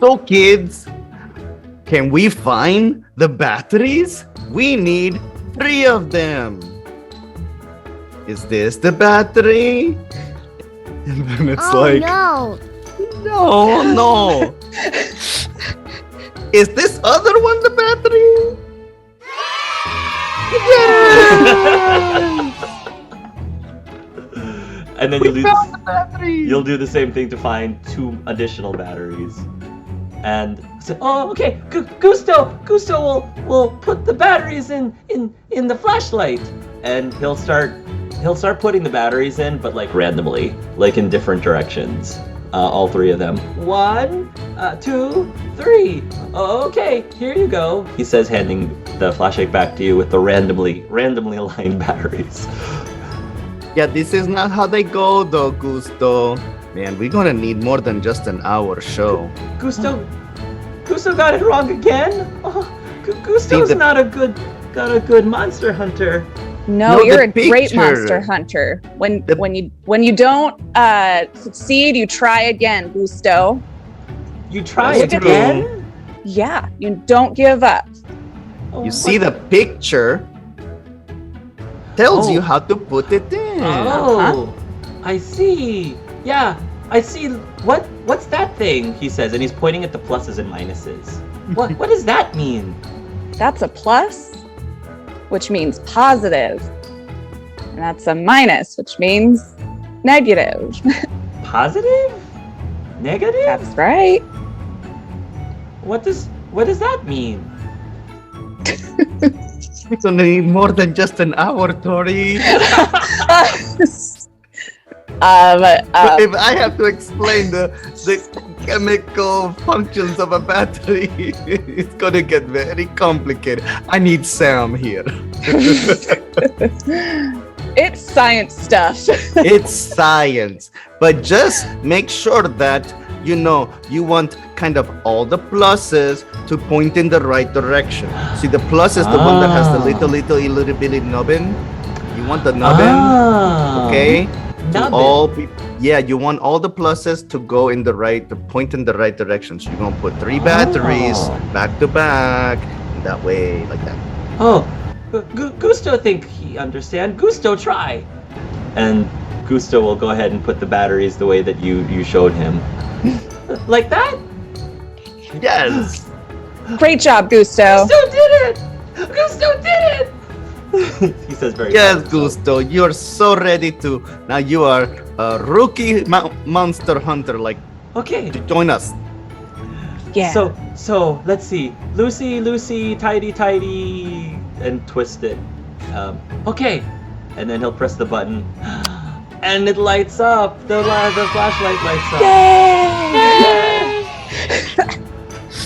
So kids, can we find the batteries? We need 3 of them. Is this the battery? And then it's no. Is this other one the battery? And then you'll do the same thing to find 2 additional batteries. And say, oh, okay, Gusto will put the batteries in the flashlight, and he'll start putting the batteries in, but like randomly, like in different directions. All 3 of them. 1, 2, 3. Okay, here you go. He says, handing the flashlight back to you with the randomly aligned batteries. Yeah, this is not how they go though, Gusto. Man, we're gonna need more than just an hour show. Gusto got it wrong again? Oh, Gusto's not a good monster hunter. No, you're a great monster hunter. When you don't succeed, you try again, Gusto. You try again? Yeah, you don't give up. You see the picture tells you how to put it in. Oh, I see. Yeah, I see. What's that thing? He says, and he's pointing at the pluses and minuses. What does that mean? That's a plus, which means positive. And that's a minus, which means negative. Positive? Negative? That's right. What does that mean? We're gonna need more than just an hour, Tori. If I have to explain the chemical functions of a battery, it's gonna get very complicated. I need Sam here. It's science stuff. It's science. But just make sure that you want kind of all the pluses to point in the right direction. See, the plus is the one that has the little bitty nubbin. You want the nubbin, okay? You want all the pluses to go in to point in the right direction. So you're gonna put 3 batteries back to back, that way, like that. Oh, Gusto think he understand. Gusto try. And Gusto will go ahead and put the batteries the way that you showed him. Like that? Yes. Great job, Gusto. Gusto did it. Gusto did it. He says very yes, Gusto, you're so ready to. Now you are a rookie monster hunter. Like, okay, join us. Yeah. So let's see. Lucy, tidy, and twist it. Okay, and then he'll press the button, and it lights up. The flashlight lights up. Yay!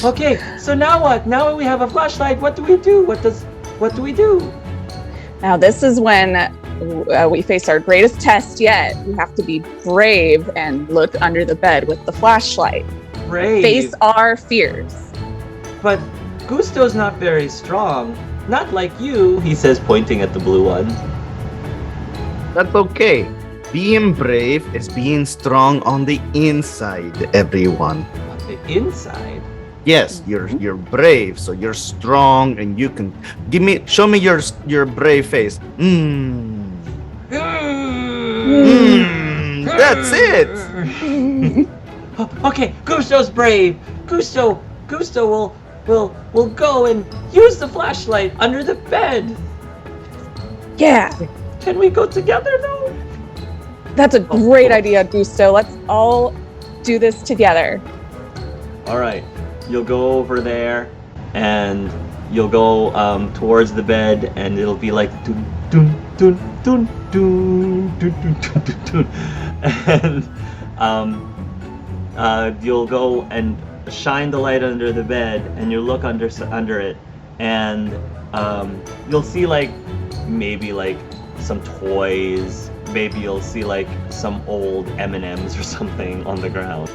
Okay, so now what? Now we have a flashlight. What do we do? What do we do? Now this is when we face our greatest test yet. We have to be brave and look under the bed with the flashlight. Brave. Face our fears. But Gusto's not very strong. Not like you, he says, pointing at the blue one. That's okay. Being brave is being strong on the inside, everyone. On the inside? Yes, you're brave, so you're strong, and you can show me your brave face. That's it. Okay, Gusto's brave. Gusto will go and use the flashlight under the bed. Yeah. Can we go together though? That's a great idea, Gusto. Let's all do this together. All right. You'll go over there, and you'll go towards the bed, and it'll be like dun dun dun dun dun dun dun dun dun, and you'll go and shine the light under the bed, and you look under it, and you'll see maybe some toys. Maybe you'll see some old M&Ms or something on the ground.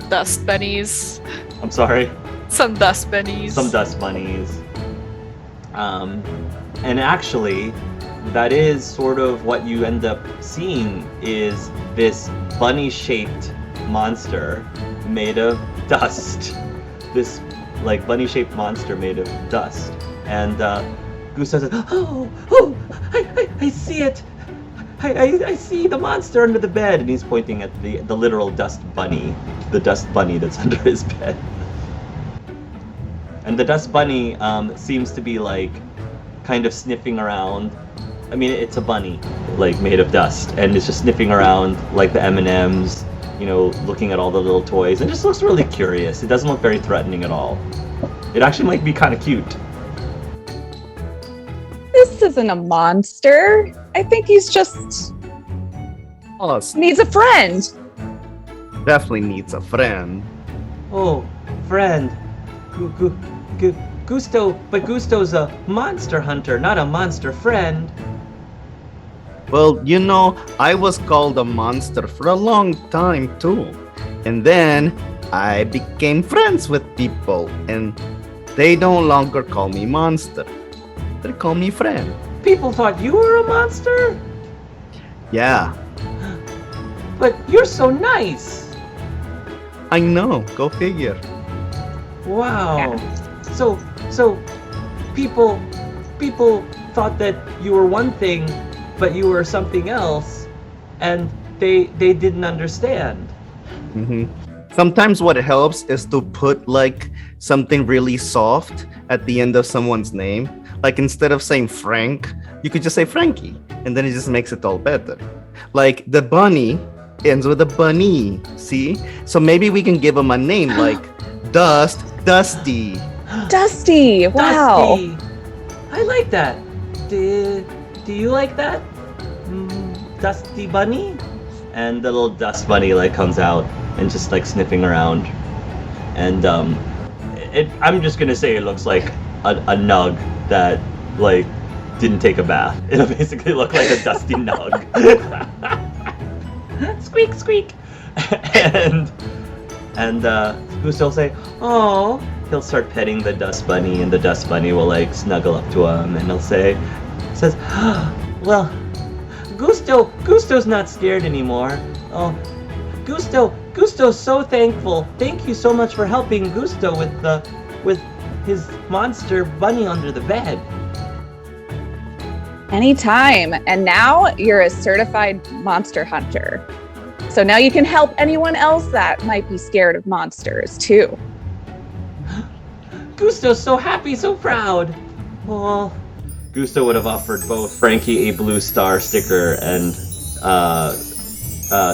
Dust bunnies. I'm sorry? Some dust bunnies. Some dust bunnies. And actually, that is sort of what you end up seeing is this bunny-shaped monster made of dust. This like bunny-shaped monster made of dust. And Gusto says, "Oh, I see it. I see the monster under the bed," and he's pointing at the literal dust bunny, the dust bunny that's under his bed. And the dust bunny seems to be like kind of sniffing around. I mean, it's a bunny, like made of dust, and it's just sniffing around like the M&Ms, you know, looking at all the little toys. It just looks really curious. It doesn't look very threatening at all. It actually might be kind of cute. This isn't a monster. I think he's just Awesome. needs a friend. Definitely needs a friend. Oh, friend. Gusto, but Gusto's a monster hunter, not a monster friend. Well, you know, I was called a monster for a long time too. And then I became friends with people, and they no longer call me monster. They call me friend. People thought you were a monster? Yeah, But you're so nice. I know. Go figure. Wow. So people thought that you were one thing, but you were something else, and they didn't understand. hmm Sometimes what helps is to put like something really soft at the end of someone's name. Like instead of saying Frank, you could just say Frankie, and then it just makes it all better. Like the bunny ends with a bunny, see? So maybe we can give him a name like Dusty. Dusty. Wow. Dusty. I like that. Do you like that? Dusty bunny? And the little dust bunny like comes out and just like sniffing around. And I'm just gonna say it looks like a nug that like didn't take a bath. It'll basically look like a dusty nug. Squeak, squeak. and Gusto will say, "Oh." He'll start petting the dust bunny, and the dust bunny will like snuggle up to him, and says, "Well, Gusto's not scared anymore. Oh, Gusto's so thankful. Thank you so much for helping Gusto with his monster bunny under the bed." Anytime. And now you're a certified monster hunter. So now you can help anyone else that might be scared of monsters too. Gusto's so happy, so proud. Well, Gusto would have offered both Frankie a blue star sticker and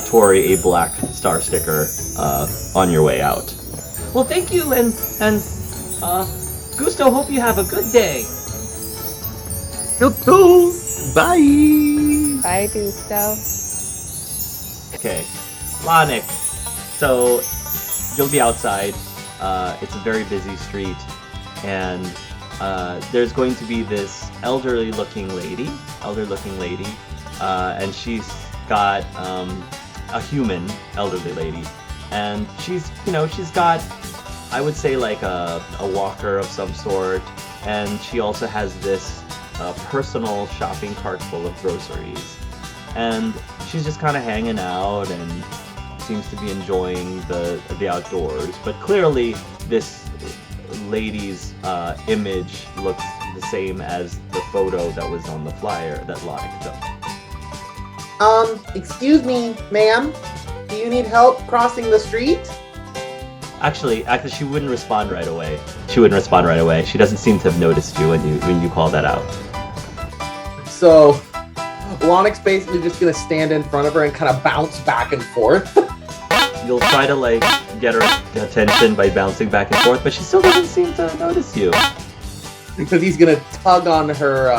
Tori a black star sticker on your way out. Well, thank you, and Gusto, hope you have a good day. You too. Bye. Bye, Gusto. Okay, Lanik. So you'll be outside. It's a very busy street, and there's going to be this elderly-looking lady, and she's got a human elderly lady, and she's got, I would say, like a walker of some sort, and she also has this personal shopping cart full of groceries, and she's just kind of hanging out and seems to be enjoying the outdoors, but clearly this lady's image looks the same as the photo that was on the flyer that Lanik took. Excuse me, ma'am. Do you need help crossing the street? Actually, she wouldn't respond right away. She doesn't seem to have noticed you when you call that out. So, Lonix basically just gonna stand in front of her and kind of bounce back and forth. You'll try to like get her attention by bouncing back and forth, but she still doesn't seem to notice you. Because he's gonna tug on her,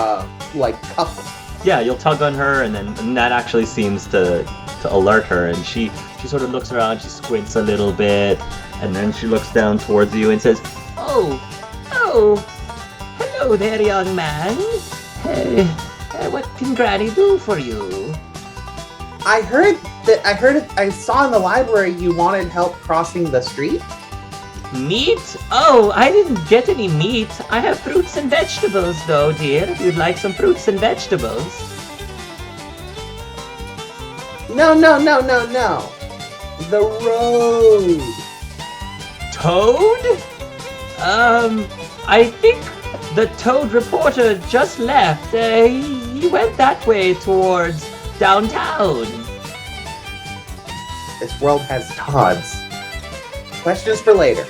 like, cuff. Yeah, you'll tug on her, and that actually seems to alert her, and she sort of looks around, she squints a little bit, and then she looks down towards you and says, Oh, hello there, young man. Hey, what can Granny do for you? I saw in the library you wanted help crossing the street. Meat? Oh, I didn't get any meat. I have fruits and vegetables, though, dear. If you'd like some fruits and vegetables. No. The road. Toad? I think the Toad reporter just left. He went that way towards downtown. This world has Todds. Questions for later.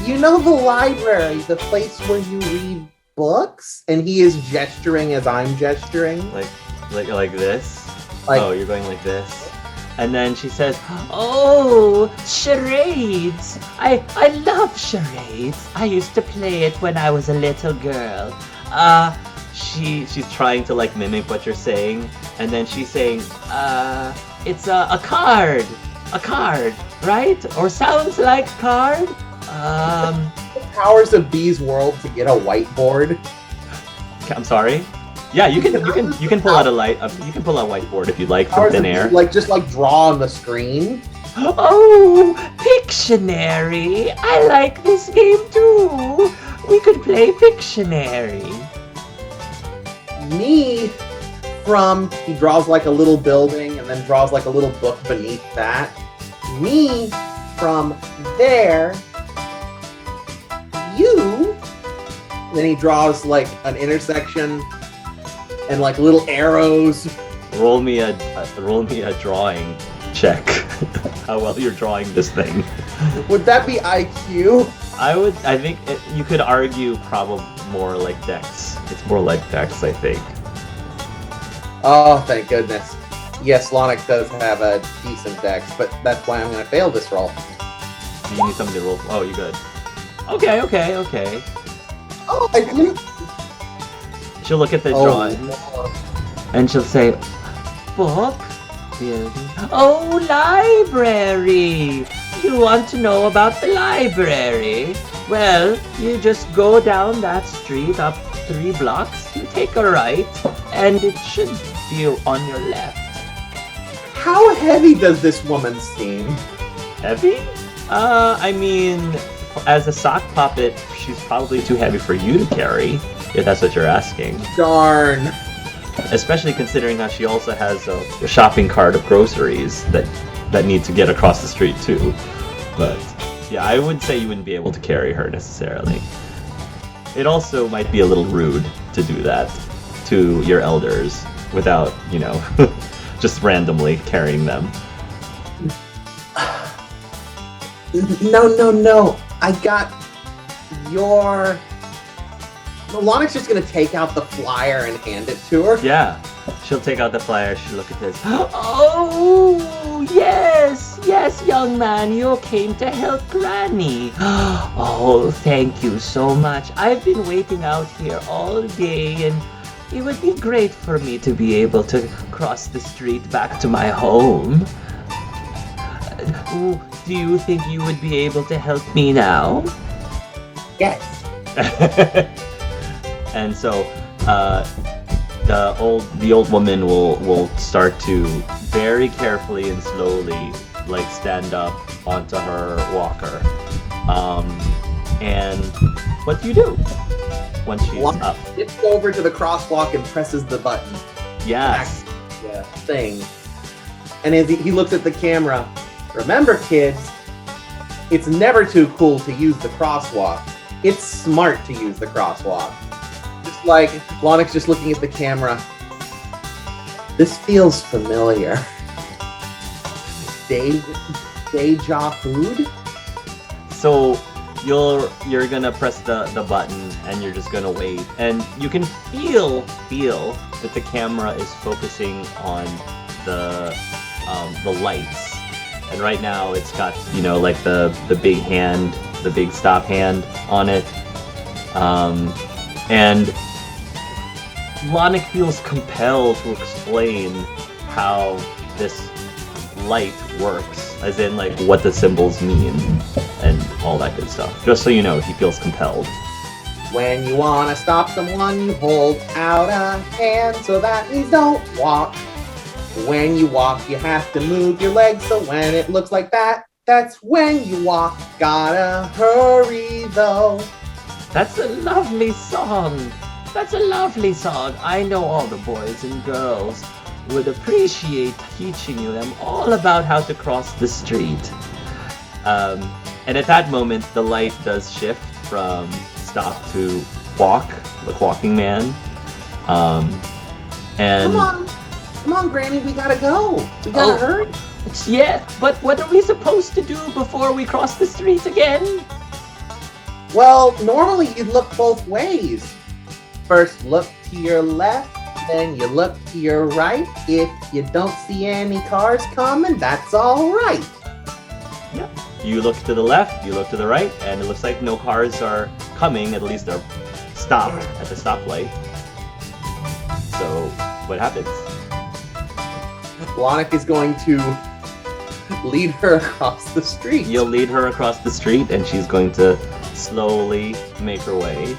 You know the library, the place where you read books? And he is gesturing as I'm gesturing. Like this? Like- oh, you're going like this? And then she says, "Oh, charades! I love charades. I used to play it when I was a little girl." She's trying to like mimic what you're saying, and then she's saying, "It's a card, right? Or sounds like card." The powers of B's world to get a whiteboard. I'm sorry. Yeah, you can pull out you can pull out a whiteboard if you'd like from thin air. Just draw on the screen. Oh, Pictionary! I like this game too. We could play Pictionary. Me from he draws like a little building and then draws like a little book beneath that. Me from there. You. Then he draws like an intersection and like little arrows. Roll me a drawing check. How well you're drawing this thing. Would that be IQ? I think you could argue probably more like Dex. It's more like Dex, I think. Oh, thank goodness. Yes, Lonix does have a decent dex, but that's why I'm going to fail this roll. Do you need something to roll? Oh, you good. Okay. Oh, I didn't. She'll look at the drawing and she'll say, "Book, building. Oh, library. You want to know about the library? Well, you just go down that street up 3 blocks, you take a right, and it should be on your left." How heavy does this woman seem? Heavy? I mean, as a sock puppet, she's probably too heavy for you to carry, if that's what you're asking. Darn. Especially considering how she also has a shopping cart of groceries that need to get across the street too. But yeah, I would say you wouldn't be able to carry her necessarily. It also might be a little rude to do that to your elders without, just randomly carrying them. No. I got your... Lonix just going to take out the flyer and hand it to her. Yeah. She'll take out the flyer, she'll look at this. Oh, yes, young man, you came to help Granny. Oh, thank you so much. I've been waiting out here all day, and it would be great for me to be able to cross the street back to my home. Do you think you would be able to help me now? Yes. And so, the old woman will start to very carefully and slowly stand up onto her walker. And what do you do once she's up? Dips over to the crosswalk and presses the button. Yes. The thing. And as he looks at the camera, remember kids, it's never too cool to use the crosswalk. It's smart to use the crosswalk. Just like Lonix just looking at the camera. This feels familiar. Deja food? So you're gonna press the button and you're just gonna wait, and you can feel that the camera is focusing on the lights, and right now it's got the big hand, the big stop hand on it, and Lonix feels compelled to explain how this light works, as in what the symbols mean and all that good stuff. Just so you know, he feels compelled. When you want to stop someone, you hold out a hand so that means don't walk. When you walk, you have to move your legs, so when it looks like that, that's when you walk. Gotta hurry though. That's a lovely song. I know all the boys and girls. would appreciate teaching them all about how to cross the street. And at that moment, the light does shift from stop to walk, like walking man. And Come on, Granny, we gotta go. We gotta hurry. Yeah, but what are we supposed to do before we cross the street again? Well, normally you'd look both ways. First, look to your left, then you look to your right. If you don't see any cars coming, that's all right. Yeah. You look to the left, you look to the right, and it looks like no cars are coming. At least they're stopped at the stoplight. So, what happens? Lonic is going to lead her across the street. You'll lead her across the street, and she's going to slowly make her way.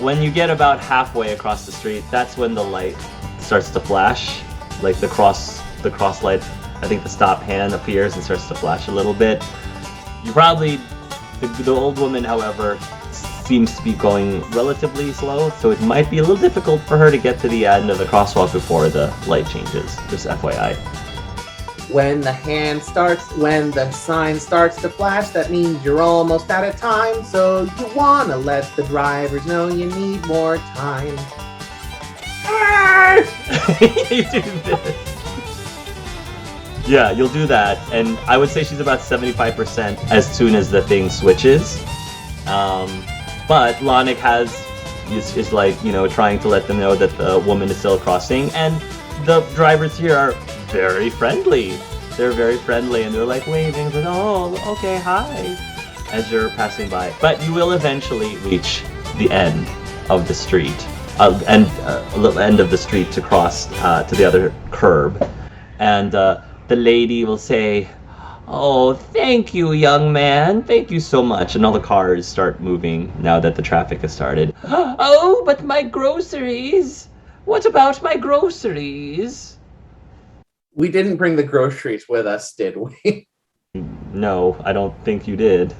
When you get about halfway across the street, that's when the light starts to flash, like the cross light. I think the stop hand appears and starts to flash a little bit. You probably, the old woman, however, seems to be going relatively slow, so it might be a little difficult for her to get to the end of the crosswalk before the light changes. Just FYI. When the sign starts to flash, that means you're almost out of time, so you wanna let the drivers know you need more time. You do this. Yeah, you'll do that, and I would say she's about 75% as soon as the thing switches. But Lonic is like, trying to let them know that the woman is still crossing, and the drivers here are very friendly. They're very friendly, and they're like waving, like, oh, okay, hi, as you're passing by. But you will eventually reach the end of the street, end of the street to cross to the other curb, and the lady will say, "Oh, thank you, young man. Thank you so much." And all the cars start moving now that the traffic has started. "Oh, but my groceries. What about my groceries?" We didn't bring the groceries with us, did we? No, I don't think you did.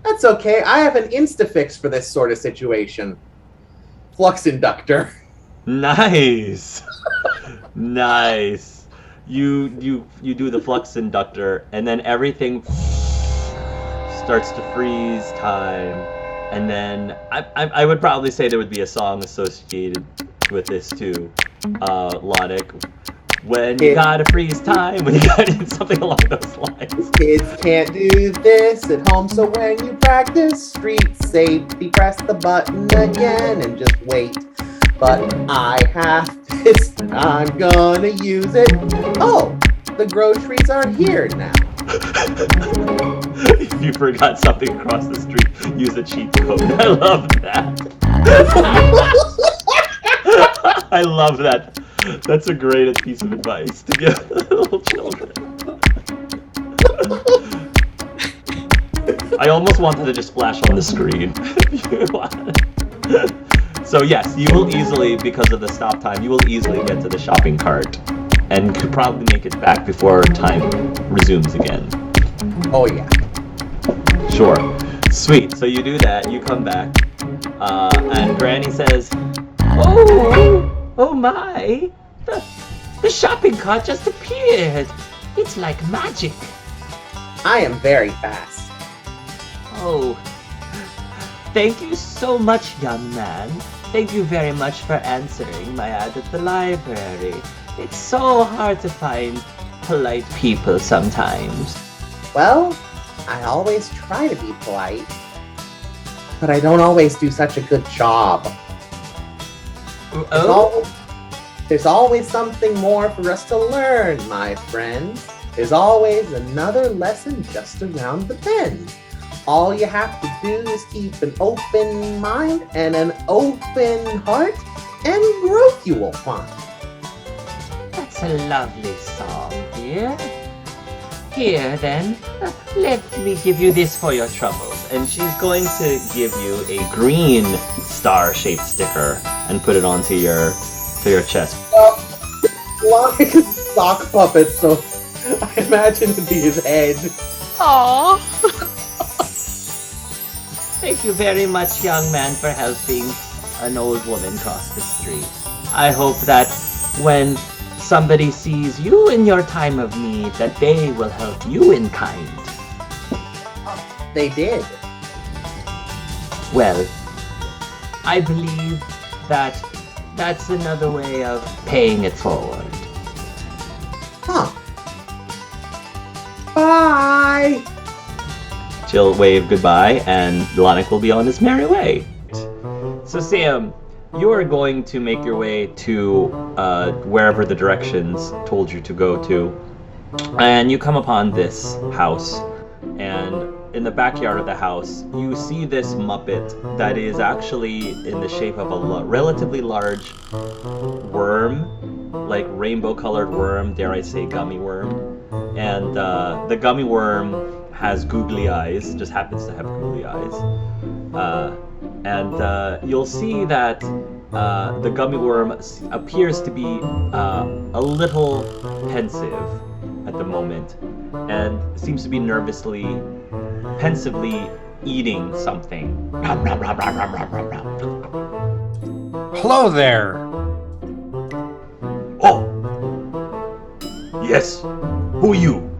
That's okay. I have an Instafix for this sort of situation. Flux inductor. Nice. Nice. You do the flux inductor, and then everything starts to freeze time. And then I would probably say there would be a song associated with this too. Lonic. When you gotta freeze time, when you gotta something along those lines. Kids can't do this at home, so when you practice street safety, press the button again and just wait. But I have this, and I'm gonna use it. Oh, the groceries are here now. If you forgot something across the street, use a cheat code. I love that. I love that. That's a great piece of advice to give little children. I almost wanted to just flash on the screen. If you want. So yes, you will easily, because of the stop time, you will easily get to the shopping cart and could probably make it back before time resumes again. Oh yeah. Sure. Sweet. So you do that, you come back, and Granny says, Oh my! The shopping cart just appeared! It's like magic! I am very fast. Oh, thank you so much, young man. Thank you very much for answering my ad at the library. It's so hard to find polite people sometimes. Well, I always try to be polite, but I don't always do such a good job. There's always something more for us to learn, my friends. There's always another lesson just around the bend. All you have to do is keep an open mind and an open heart, and growth you will find. That's a lovely song, dear. Here, then, let me give you this for your troubles. And she's going to give you a green star-shaped sticker and put it onto your chest. Like a sock puppet, so I imagine it'd be his head. Aww. Thank you very much, young man, for helping an old woman cross the street. I hope that when somebody sees you in your time of need, that they will help you in kind. They did. Well, I believe that that's another way of paying it forward. Huh. Bye! She'll wave goodbye, and Lonic will be on his merry way. So Sam, you are going to make your way to wherever the directions told you to go to, and you come upon this house, and in the backyard of the house, you see this Muppet that is actually in the shape of a relatively large worm, like rainbow-colored worm, dare I say gummy worm, and the gummy worm has googly eyes, just happens to have googly eyes. And you'll see that the gummy worm appears to be a little pensive at the moment, and seems to be pensively eating something. Hello there. Oh! Yes! Who are you?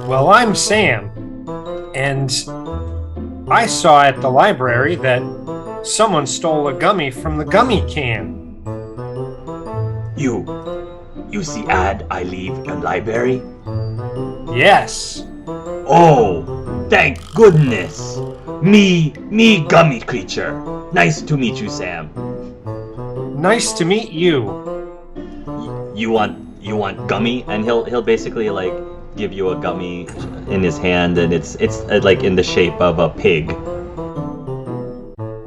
Well, I'm Sam, and I saw at the library that someone stole a gummy from the gummy can. You see ad I leave in library? Yes. Oh, thank goodness! Me gummy creature. Nice to meet you, Sam. Nice to meet you. You want gummy? And he'll basically like give you a gummy in his hand, and it's like in the shape of a pig.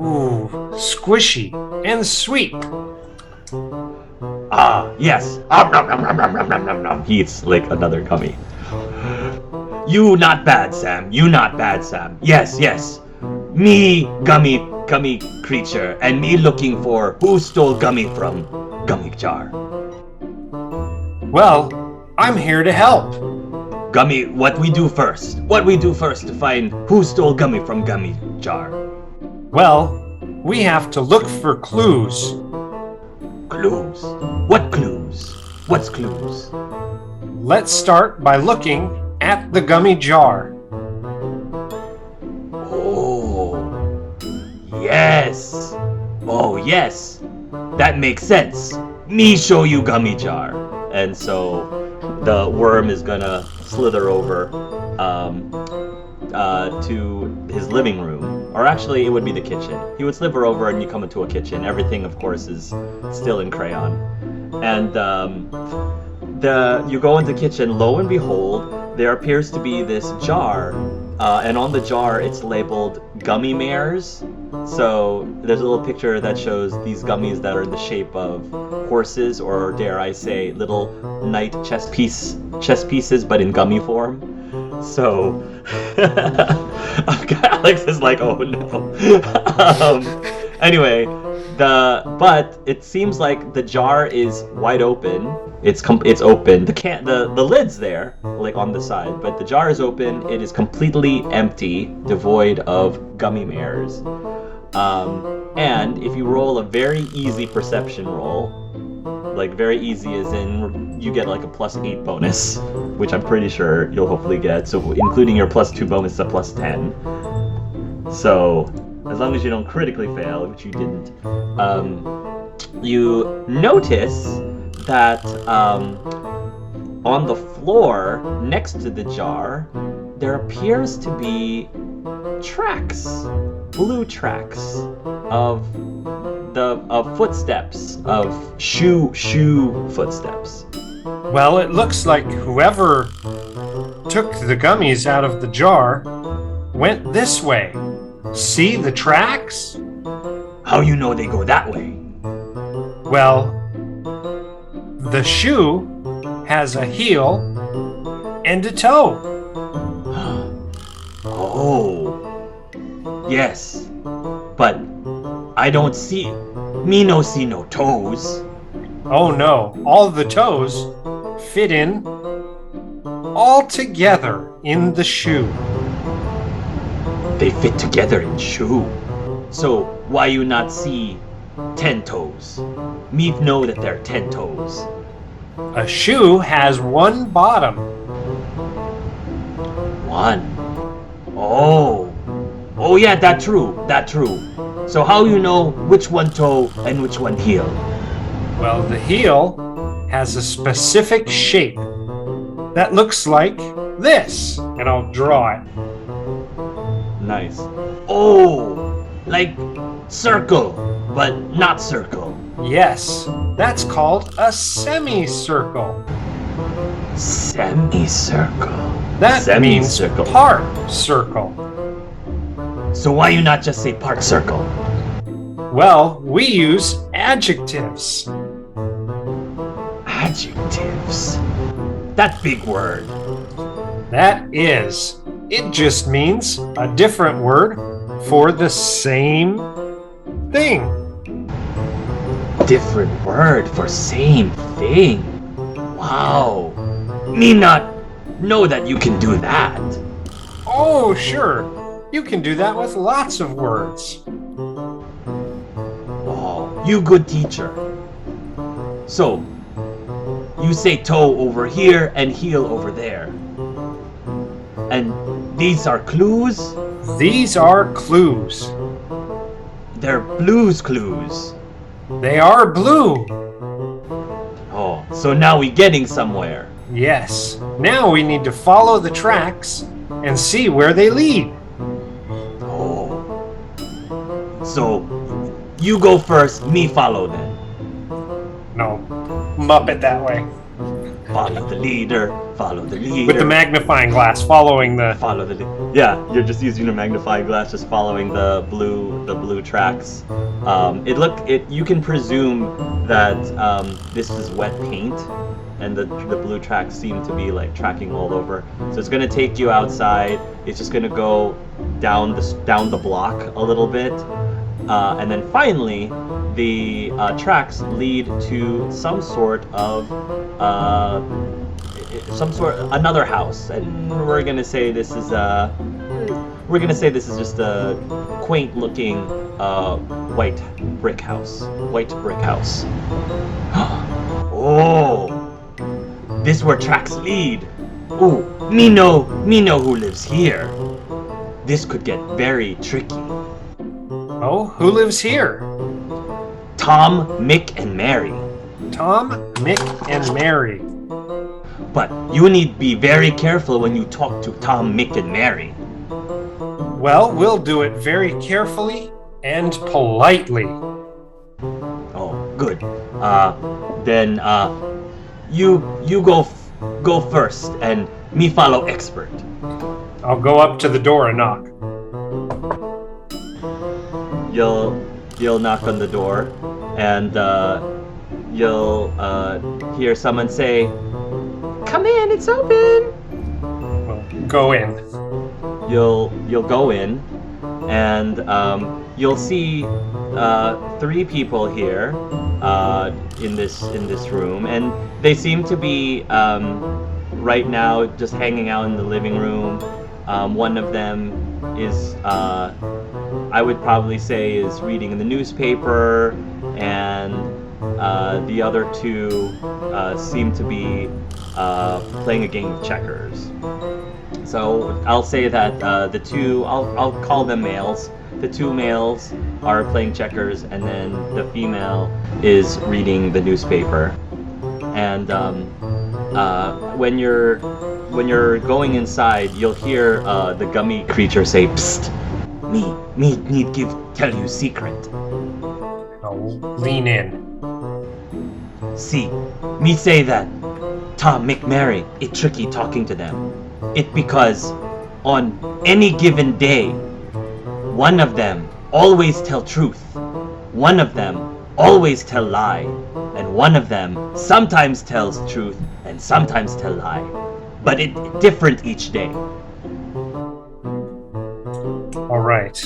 Ooh, squishy and sweet. Ah, yes. He eats like another gummy. You not bad, Sam. You not bad, Sam. Yes. Me gummy creature, and me looking for who stole gummy from gummy jar. Well, I'm here to help. Gummy, what we do first to find who stole gummy from gummy jar? Well, we have to look for clues. Clues? What clues? What's clues? Let's start by looking at the gummy jar. Oh, yes. Oh, yes. That makes sense. Me show you gummy jar. And so the worm is gonna slither over to his living room. Or actually, it would be the kitchen. He would slither over and you come into a kitchen. Everything, of course, is still in crayon. And you go into the kitchen, lo and behold, there appears to be this jar. And on the jar, it's labeled Gummy Mares. So there's a little picture that shows these gummies that are in the shape of horses, or dare I say, little knight chess pieces, but in gummy form. So Alex is like, oh no. Anyway, but it seems like the jar is wide open. It's open. The lid's there, like on the side, but the jar is open. It is completely empty, devoid of gummy mares. And if you roll a very easy perception roll, like very easy as in you get like a +8 bonus, which I'm pretty sure you'll hopefully get. So including your +2 bonus is a +10. So as long as you don't critically fail, which you didn't, you notice that on the floor next to the jar, there appears to be blue tracks of footsteps, of shoe footsteps. Well, it looks like whoever took the gummies out of the jar went this way. See the tracks? How you know they go that way? Well, the shoe has a heel and a toe. Oh, yes, but I don't see. Me no see no toes. Oh no, all the toes fit in all together in the shoe. They fit together in shoe. So why you not see 10 toes? me know that there are 10 toes. A shoe has one bottom. One. Oh. Oh yeah, that true. So how you know which one toe and which one heel? Well, the heel has a specific shape that looks like this. And I'll draw it. Nice. Oh, like circle, but not circle. Yes, that's called a semicircle. Semicircle. That means Semicircle. part circle. So why you not just say part circle? Well, we use adjectives. Adjectives. That big word. That is, it just means a different word for the same thing. Different word for same thing. Wow. Me not know that you can do that. Oh, sure. You can do that with lots of words. Oh, you good teacher. So, you say toe over here and heel over there. And these are clues? These are clues. They're blues clues. They are blue. Oh, so now we getting somewhere. Yes. Now we need to follow the tracks and see where they lead. Oh. So, you go first, me follow then. No, Muppet that way. Follow the leader, follow the leader. With the magnifying glass following the... Follow the yeah, you're just using a magnifying glass, just following the blue tracks. You can presume that this is wet paint, and the blue tracks seem to be like tracking all over. So it's gonna take you outside. It's just gonna go down the block a little bit, and then finally the tracks lead to some sort of another house, and we're gonna say this is just a quaint looking white brick house. Oh, this where tracks lead. Ooh, me know who lives here. This could get very tricky. Oh, who lives here? Tom, Mick, and Mary. Tom, Mick, and Mary. But you need to be very careful when you talk to Tom, Mick, and Mary. Well, we'll do it very carefully and politely. Oh, good. Then you go first, and me follow expert. I'll go up to the door and knock. You'll knock on the door, and you'll hear someone say, "Come in, it's open." Well, go in. You'll go in, and you'll see 3 people here in this room, and they seem to be right now just hanging out in the living room. One of them is I would probably say is reading the newspaper, and the other 2 seem to be playing a game of checkers. So I'll say that the 2, I'll call them males. The 2 males are playing checkers, and then the female is reading the newspaper. And when you're going inside, you'll hear the gummy creature say, "Psst, me need tell you secret." I'll lean in. See, me say that Tom, Mick, Mary, it tricky talking to them. It because on any given day, one of them always tell truth, one of them always tell lie, and one of them sometimes tells truth and sometimes tell lie. But it different each day. All right.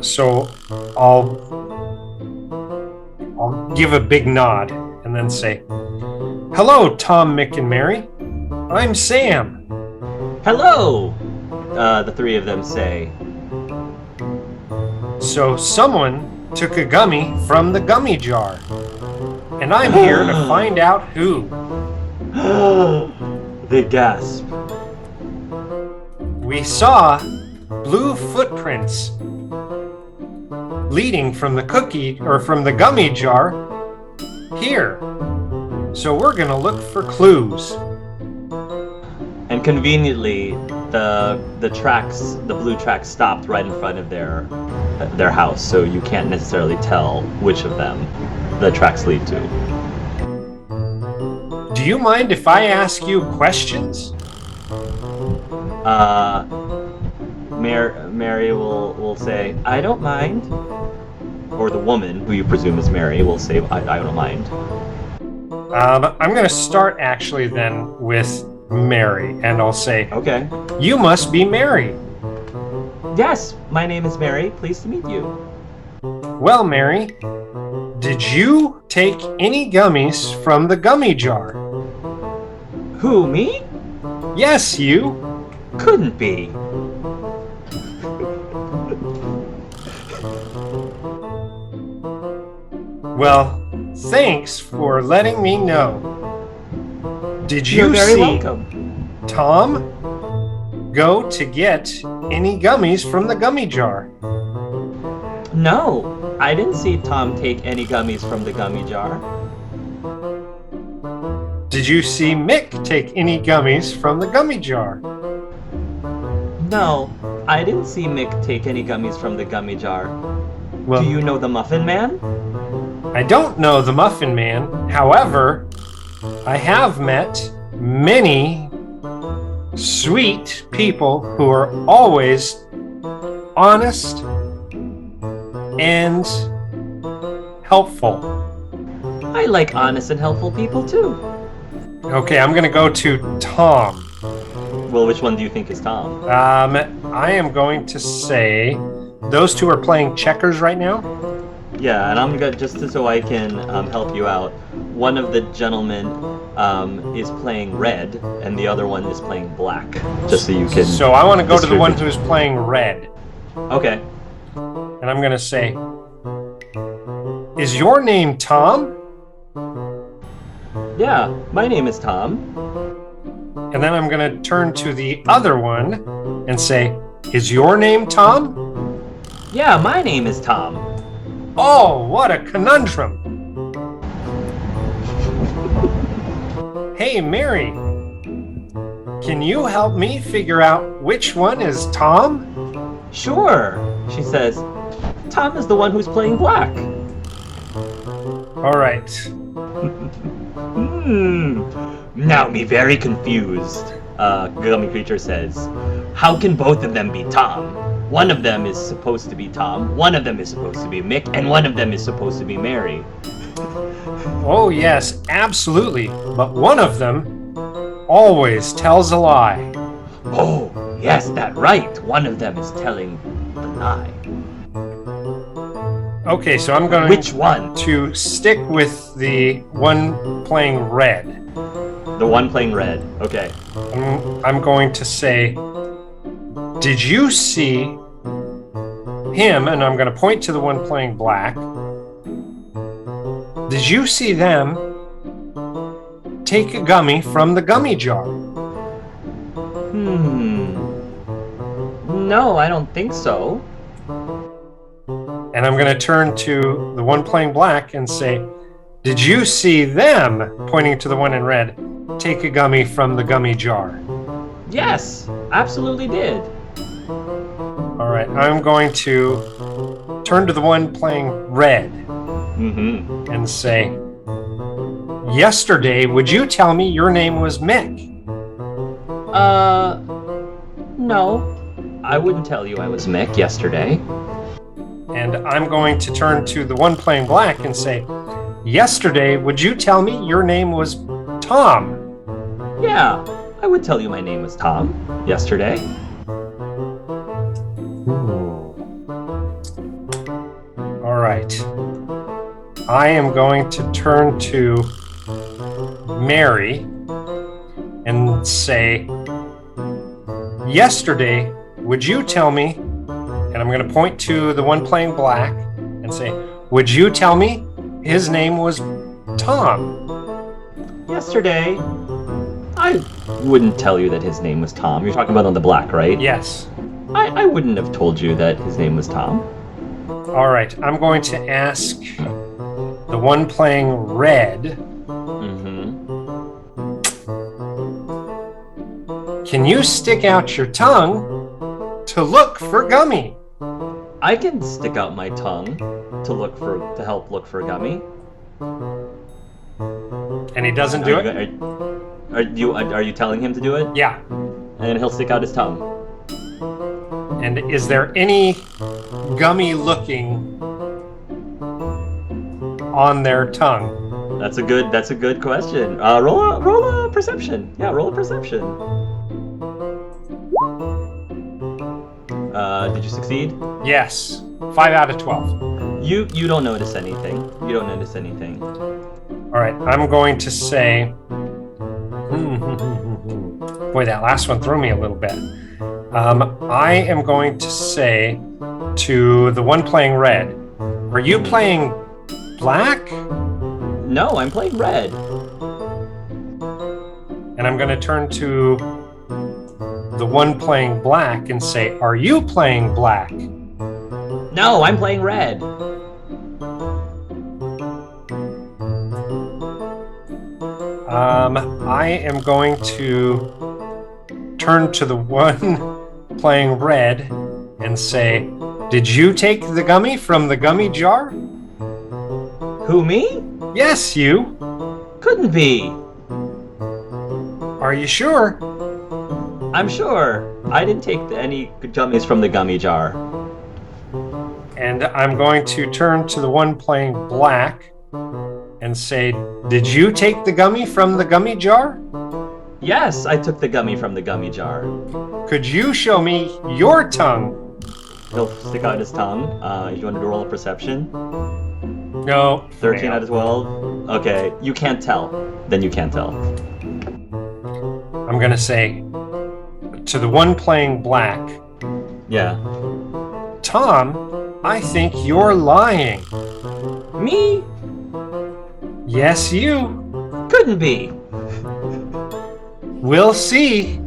So I'll give a big nod and then say, "Hello, Tom, Mick, and Mary. I'm Sam." Hello, the 3 of them say. So someone took a gummy from the gummy jar. And I'm here to find out who. They gasp. We saw blue footprints leading from the gummy jar here. So we're gonna look for clues. And conveniently, the blue tracks stopped right in front of their house, so you can't necessarily tell which of them the tracks lead to. Do you mind if I ask you questions? Mary will say, I don't mind. Or the woman, who you presume is Mary, will say, I don't mind. I'm going to start actually then with Mary, and I'll say, Okay. You must be Mary. Yes, my name is Mary. Pleased to meet you. Well, Mary, did you take any gummies from the gummy jar? Who, me? Yes, you. Couldn't be. Well, thanks for letting me know. Did You're you very see welcome. Tom go to get any gummies from the gummy jar? No, I didn't see Tom take any gummies from the gummy jar. Did you see Mick take any gummies from the gummy jar? No, I didn't see Mick take any gummies from the gummy jar. Well, Do you know the Muffin Man? I don't know the Muffin Man. However, I have met many sweet people who are always honest and helpful. I like honest and helpful people too. Okay, I'm gonna go to Tom. Well, which one do you think is Tom? I am going to say those two are playing checkers right now. Yeah, and I'm gonna just so I can help you out. One of the gentlemen is playing red, and the other one is playing black. Just so you can. So I want to go to the one distribute. who's playing red, Okay. and I'm gonna say, "Is your name Tom?" Yeah, my name is Tom. And then I'm gonna turn to the other one and say, "Is your name Tom?" Yeah, my name is Tom. Oh, what a conundrum! Hey, Mary, can you help me figure out which one is Tom? Sure, she says. Tom is the one who's playing black. All right. Now me very confused, Gummy Creature says. How can both of them be Tom? One of them is supposed to be Tom, one of them is supposed to be Mick, and one of them is supposed to be Mary. Oh, yes, absolutely. But one of them always tells a lie. Oh, yes, that's right. One of them is telling the lie. Okay, so I'm going Which one? to stick with the one playing red. The one playing red. Okay. I'm going to say, did you see him? And I'm going to point to the one playing black. Did you see them take a gummy from the gummy jar? No, I don't think so. And I'm going to turn to the one playing black and say, did you see them, pointing to the one in red, take a gummy from the gummy jar? Yes, absolutely did. All right, I'm going to turn to the one playing red and say, yesterday, would you tell me your name was Mick? No. I wouldn't tell you I was Mick yesterday. And I'm going to turn to the one playing black and say, yesterday, would you tell me your name was Tom? Yeah, I would tell you my name was Tom yesterday. All right. I am going to turn to Mary and say, yesterday, would you tell me, and I'm going to point to the one playing black and say, would you tell me his name was Tom? Yesterday, I wouldn't tell you that his name was Tom. You're talking about on the black, right? Yes. I wouldn't have told you that his name was Tom. All right, I'm going to ask the one playing red. Can you stick out your tongue to look for Gummy? I can stick out my tongue to help look for Gummy. And he doesn't do it? Are you telling him to do it? Yeah. And then he'll stick out his tongue. And is there any gummy looking on their tongue? That's a good question. Roll a perception. Yeah, roll a perception. Did you succeed? Yes. 5 out of 12. You don't notice anything. You don't notice anything. All right, I'm going to say... Boy, that last one threw me a little bit. I am going to say to the one playing red, are you playing black? No, I'm playing red. And I'm going to turn to the one playing black and say, are you playing black? No, I'm playing red. I am going to turn to the one playing red and say, did you take the gummy from the gummy jar? Who, me? Yes, you. Couldn't be. Are you sure? I'm sure. I didn't take any gummies from the gummy jar. And I'm going to turn to the one playing black and say, did you take the gummy from the gummy jar? Yes, I took the gummy from the gummy jar. Could you show me your tongue? He'll stick out his tongue. You want to roll a perception? No. 13 out of 12? Okay, you can't tell. Then you can't tell. I'm going to say to the one playing black, Yeah. Tom, I think you're lying. Me? Yes, you. Couldn't be. We'll see.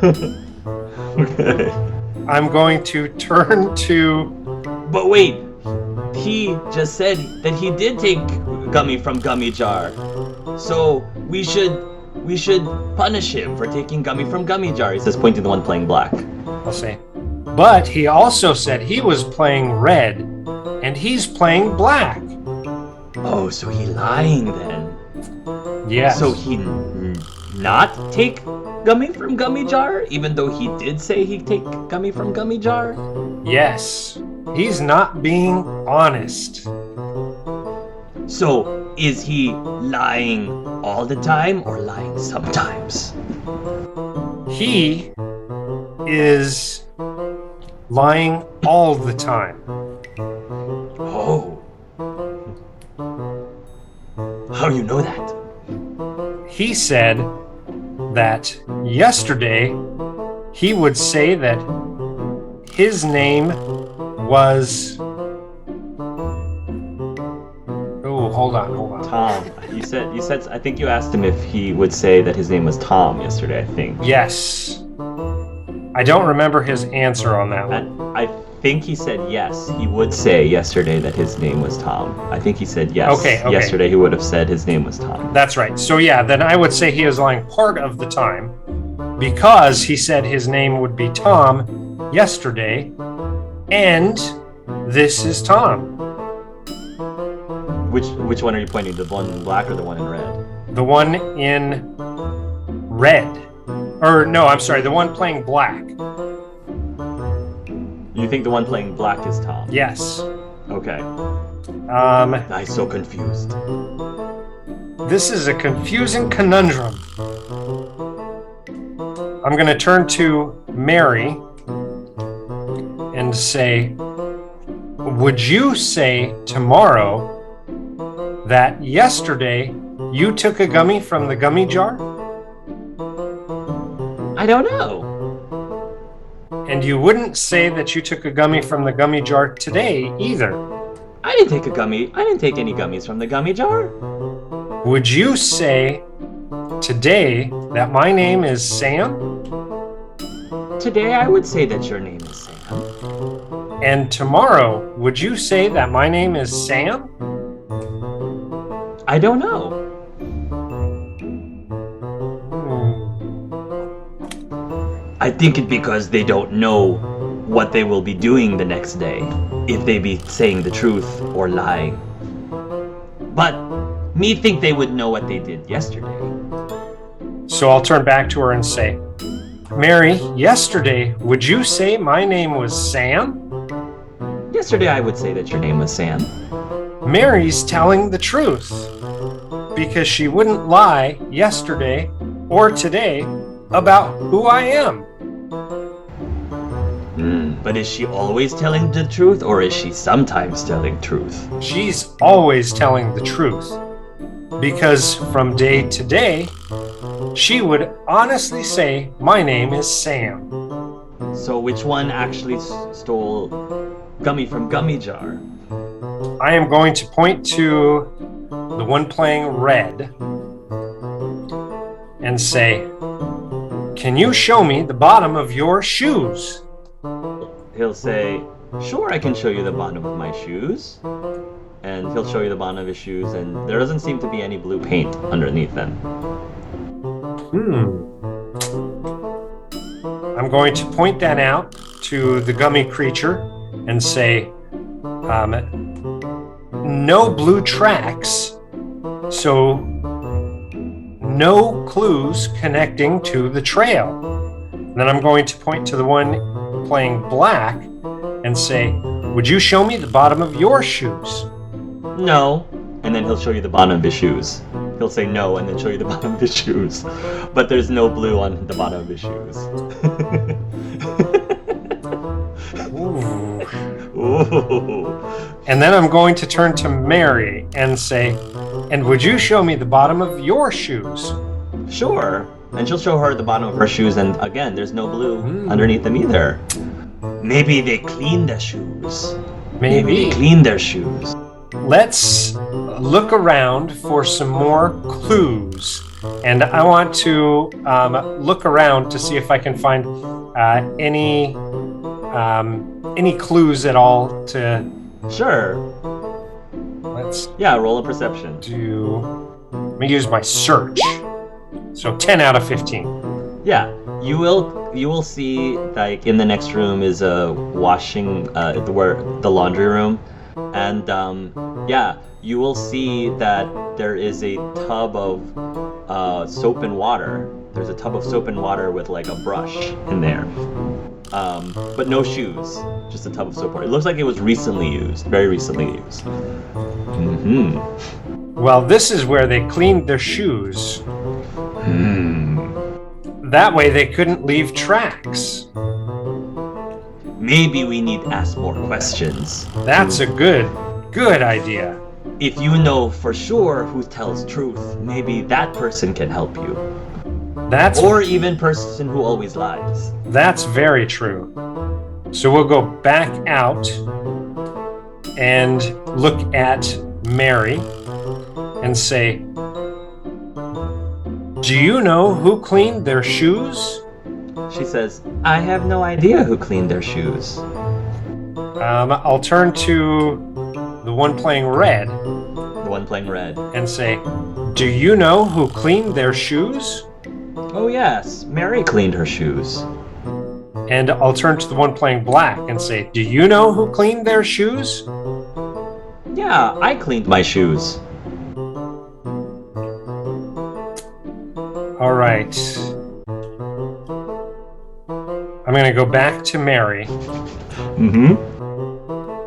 Okay. I'm going to turn to... But wait, he just said that he did take gummy from gummy jar. So we should punish him for taking gummy from gummy jar. He says, pointing to the one playing black. I'll say. But he also said he was playing red, and he's playing black. Oh, so he lying then. Yes. So he not take gummy from gummy jar, even though he did say he'd take gummy from gummy jar? Yes. He's not being honest. So is he lying all the time or lying sometimes? He is lying all the time. Oh. How do you know that? He said that yesterday he would say that his name was... Oh, hold on. Tom. You said I think you asked him if he would say that his name was Tom yesterday, I think. Yes. I don't remember his answer on that one. I think he said yes. He would say yesterday that his name was Tom. I think he said yes. Okay. Yesterday he would have said his name was Tom. That's right. So yeah, then I would say he is lying part of the time because he said his name would be Tom yesterday, and this is Tom. Which one are you pointing to? The one in black or the one in red? The one in red. Or no, I'm sorry, the one playing black. You think the one playing black is Tom? Yes. Okay. I'm so confused. This is a confusing conundrum. I'm going to turn to Mary and say, would you say tomorrow that yesterday you took a gummy from the gummy jar? I don't know. And you wouldn't say that you took a gummy from the gummy jar today either. I didn't take any gummies from the gummy jar. Would you say today that my name is Sam? Today I would say that your name is Sam. And tomorrow, would you say that my name is Sam? I don't know. I think it's because they don't know what they will be doing the next day, if they be saying the truth or lying. But me think they would know what they did yesterday. So I'll turn back to her and say, Mary, yesterday, would you say my name was Sam? Yesterday I would say that your name was Sam. Mary's telling the truth because she wouldn't lie yesterday or today about who I am. But is she always telling the truth, or is she sometimes telling truth? She's always telling the truth because from day to day, she would honestly say, my name is Sam. So which one actually stole Gummy from Gummy Jar? I am going to point to the one playing red and say, can you show me the bottom of your shoes? He'll say, sure, I can show you the bottom of my shoes. And he'll show you the bottom of his shoes, and there doesn't seem to be any blue paint underneath them. I'm going to point that out to the gummy creature and say, no blue tracks, so no clues connecting to the trail. And then I'm going to point to the one playing black and say, would you show me the bottom of your shoes? No. And then he'll show you the bottom of his shoes. He'll say no and then show you the bottom of his shoes. But there's no blue on the bottom of his shoes. Ooh. And then I'm going to turn to Mary and say, and would you show me the bottom of your shoes? Sure. And she'll show her the bottom of her shoes, and again, there's no blue underneath them either. Maybe they cleaned their shoes. Maybe they cleaned their shoes. Let's look around for some more clues. And I want to look around to see if I can find any clues at all to... Sure. Roll a perception. Let me use my search. So 10 out of 15. Yeah, you will see, like, in the next room is a washing, the laundry room, and you will see that there is a tub of soap and water. There's a tub of soap and water with like a brush in there, but no shoes, just a tub of soap water. It looks like it was recently used, very recently used. Well, this is where they cleaned their shoes. That way they couldn't leave tracks. Maybe we need to ask more questions. That's a good idea. If you know for sure who tells truth, maybe that person can help you. Or even person who always lies. That's very true. So we'll go back out and look at Mary and say, do you know who cleaned their shoes? She says, I have no idea who cleaned their shoes. I'll turn to the one playing red. The one playing red. And say, do you know who cleaned their shoes? Oh yes, Mary cleaned her shoes. And I'll turn to the one playing black and say, do you know who cleaned their shoes? Yeah, I cleaned my shoes. All right. I'm going to go back to Mary.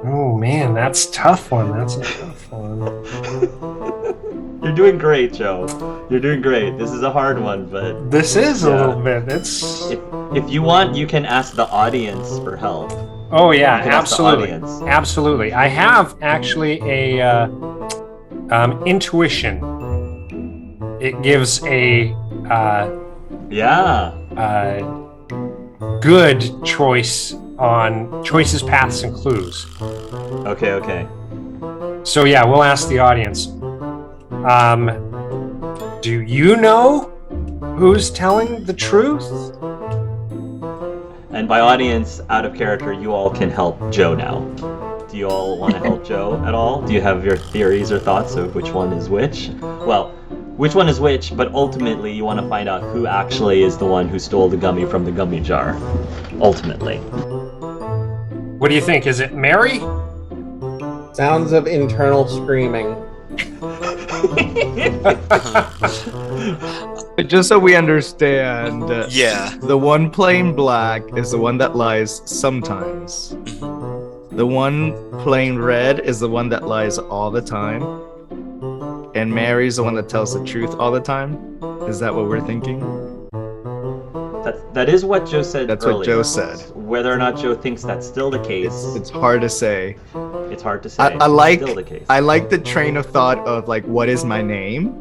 Oh, man, that's a tough one. That's a tough one. You're doing great, Joe. You're doing great. This is a hard one, but... This is a little bit. It's... If you want, you can ask the audience for help. Oh, yeah, absolutely. Absolutely. I have actually a intuition. It gives a... good choice on choices, paths, and clues. Okay. So yeah, we'll ask the audience. Do you know who's telling the truth? And by audience, out of character, you all can help Joe now. Do you all want to help Joe at all? Do you have your theories or thoughts of which one is which? Well, which one is which, but ultimately you want to find out who actually is the one who stole the gummy from the gummy jar. Ultimately. What do you think? Is it Mary? Sounds of internal screaming. Just so we understand, Yeah. the one playing black is the one that lies sometimes. The one playing red is the one that lies all the time. And Mary's the one that tells the truth all the time. Is that what we're thinking? That is what Joe said That's earlier. what Joe said. Whether or not Joe thinks that's still the case, It's hard to say. it's hard to say. I like It's still the case. I like the train of thought of like, what is my name?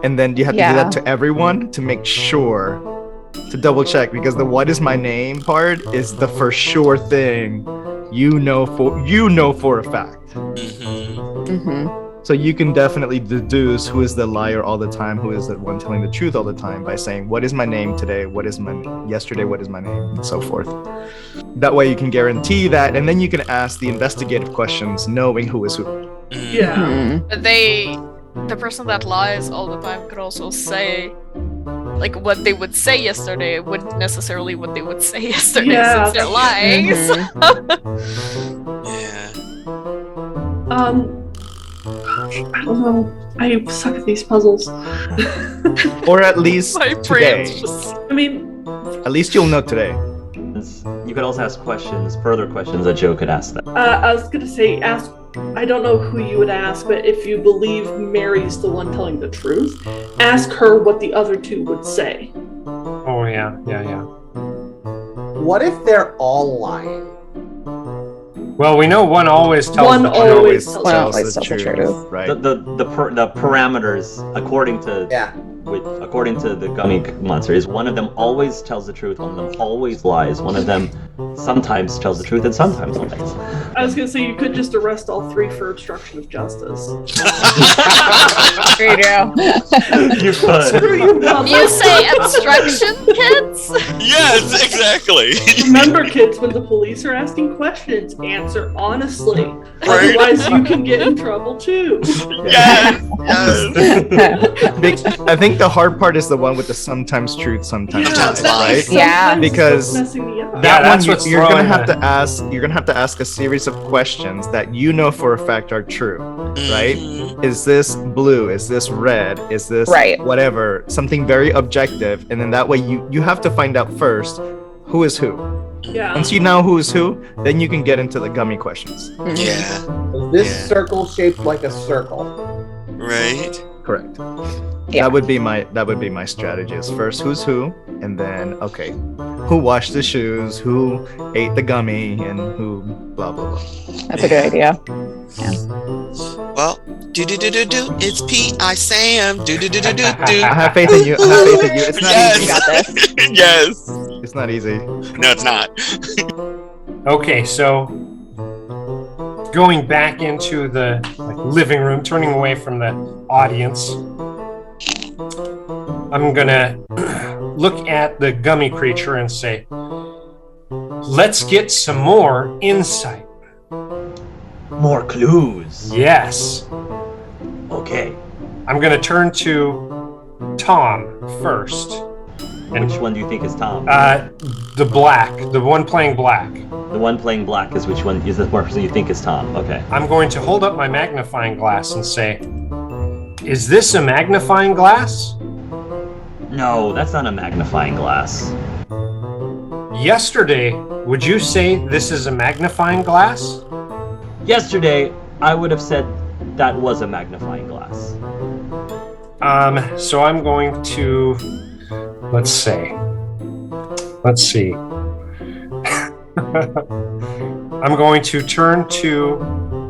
And then you have to do Yeah. that to everyone to make sure, to double check, because the what is my name part is the for sure thing you know for a fact. Mm-hmm. So you can definitely deduce who is the liar all the time, who is the one telling the truth all the time by saying, what is my name today? What is my yesterday? What is my name? And so forth. That way you can guarantee that, and then you can ask the investigative questions knowing who is who. Yeah. Mm-hmm. But the person that lies all the time could also say, like, what they would say yesterday wouldn't necessarily what they would say yesterday Yeah, since they're that's- lying. Mhm. Yeah. I don't know. I suck at these puzzles. Or at least My today. brain's just. I mean, At least you'll know today. You could also ask questions, further questions that Joe could ask them. I was gonna say, ask. I don't know who you would ask, but if you believe Mary's the one telling the truth, ask her what the other two would say. Oh yeah. What if they're all lying? Well, we know one always tells One the always truth. tells Well, tells always the tells the truth, truth. right? The parameters according to Yeah. according to the gummy monster is one of them always tells the truth, one of them always lies, one of them sometimes tells the truth and sometimes lies. I was gonna say you could just arrest all three for obstruction of justice. There you go. You could. Screw you, puzzle. You say obstruction, kids? Yes, exactly. Remember, kids, when the police are asking questions, answer honestly. Right. Otherwise, you can get in trouble too. Yes. Yes. I think the hard part is the one with the sometimes truth, sometimes lies, that's right? lies. Yeah. Sometimes it's Because what's messing me up. Yeah, That that's one what's you're gonna throwing have the- to ask. You're gonna have to ask a series of questions that you know for a fact are true, right? Mhm. Is this blue? Is this red? Is this Right. whatever? Something very objective, and then that way you have to find out first who is who. Yeah. Once you know who is who, then you can get into the gummy questions. Yeah. Is this Yeah. circle shaped like a circle? Right. Correct. Yeah. That would be my strategy. Is first who's who, and then okay, who washed the shoes, who ate the gummy, and who blah blah blah. That's a good idea. Well, do. It's Pete. I Sam. Do. I have faith in you. I have faith in you. It's not Yes. You easy. got this. Yes. It's not easy. No, it's not. Okay, so going back into the living room, turning away from the audience, I'm gonna look at the gummy creature and say, let's get some more insight. More clues. Yes. Okay. I'm gonna turn to Tom first. And Which one do you think is Tom? the one playing black. The one playing black is which one is the person you think is Tom? Okay. I'm going to hold up my magnifying glass and say, is this a magnifying glass? No, that's not a magnifying glass. Yesterday, would you say this is a magnifying glass? Yesterday, I would have said that was a magnifying glass. So I'm going to, let's see. I'm going to turn to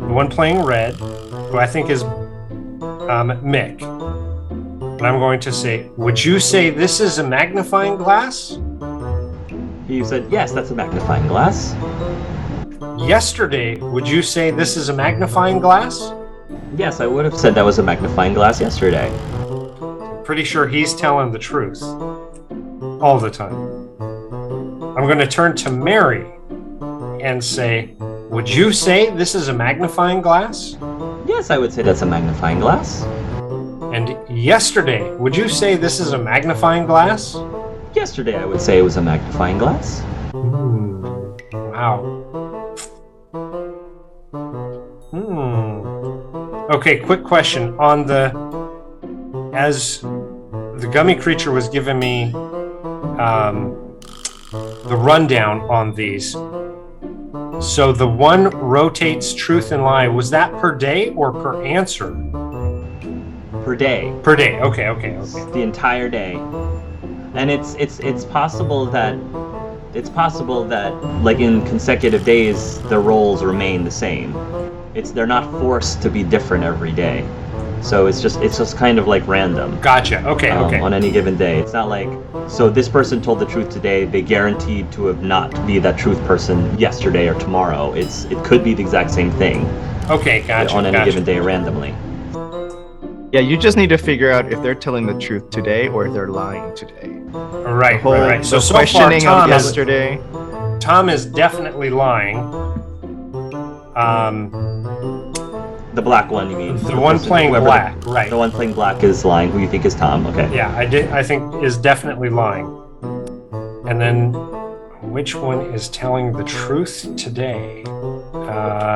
the one playing red, who I think is Mick. And I'm going to say, would you say this is a magnifying glass? He said, yes, that's a magnifying glass. Yesterday, would you say this is a magnifying glass? Yes, I would have said that was a magnifying glass yesterday. Pretty sure he's telling the truth all the time. I'm going to turn to Mary and say, would you say this is a magnifying glass? Yes, I would say that's a magnifying glass. And yesterday, would you say this is a magnifying glass? Yesterday, I would say it was a magnifying glass. Wow. Okay, quick question. As the gummy creature was giving me the rundown on these, so the one rotates truth and lie. Was that per day or per answer? Per day. Per day. Okay. The entire day. And it's possible that like in consecutive days the rolls remain the same. They're not forced to be different every day. So it's just kind of like random. Gotcha. Okay. On any given day. It's not like, so this person told the truth today, they guaranteed to have not be that truth person yesterday or tomorrow. It could be the exact same thing. Okay, gotcha. On any given day randomly. Yeah, you just need to figure out if they're telling the truth today or if they're lying today. Right. So questioning far, of yesterday. Tom is definitely lying. The black one, you mean? The one playing black, right? The one playing black is lying. Who you think is Tom? Okay. Yeah, I think is definitely lying. And then, which one is telling the truth today?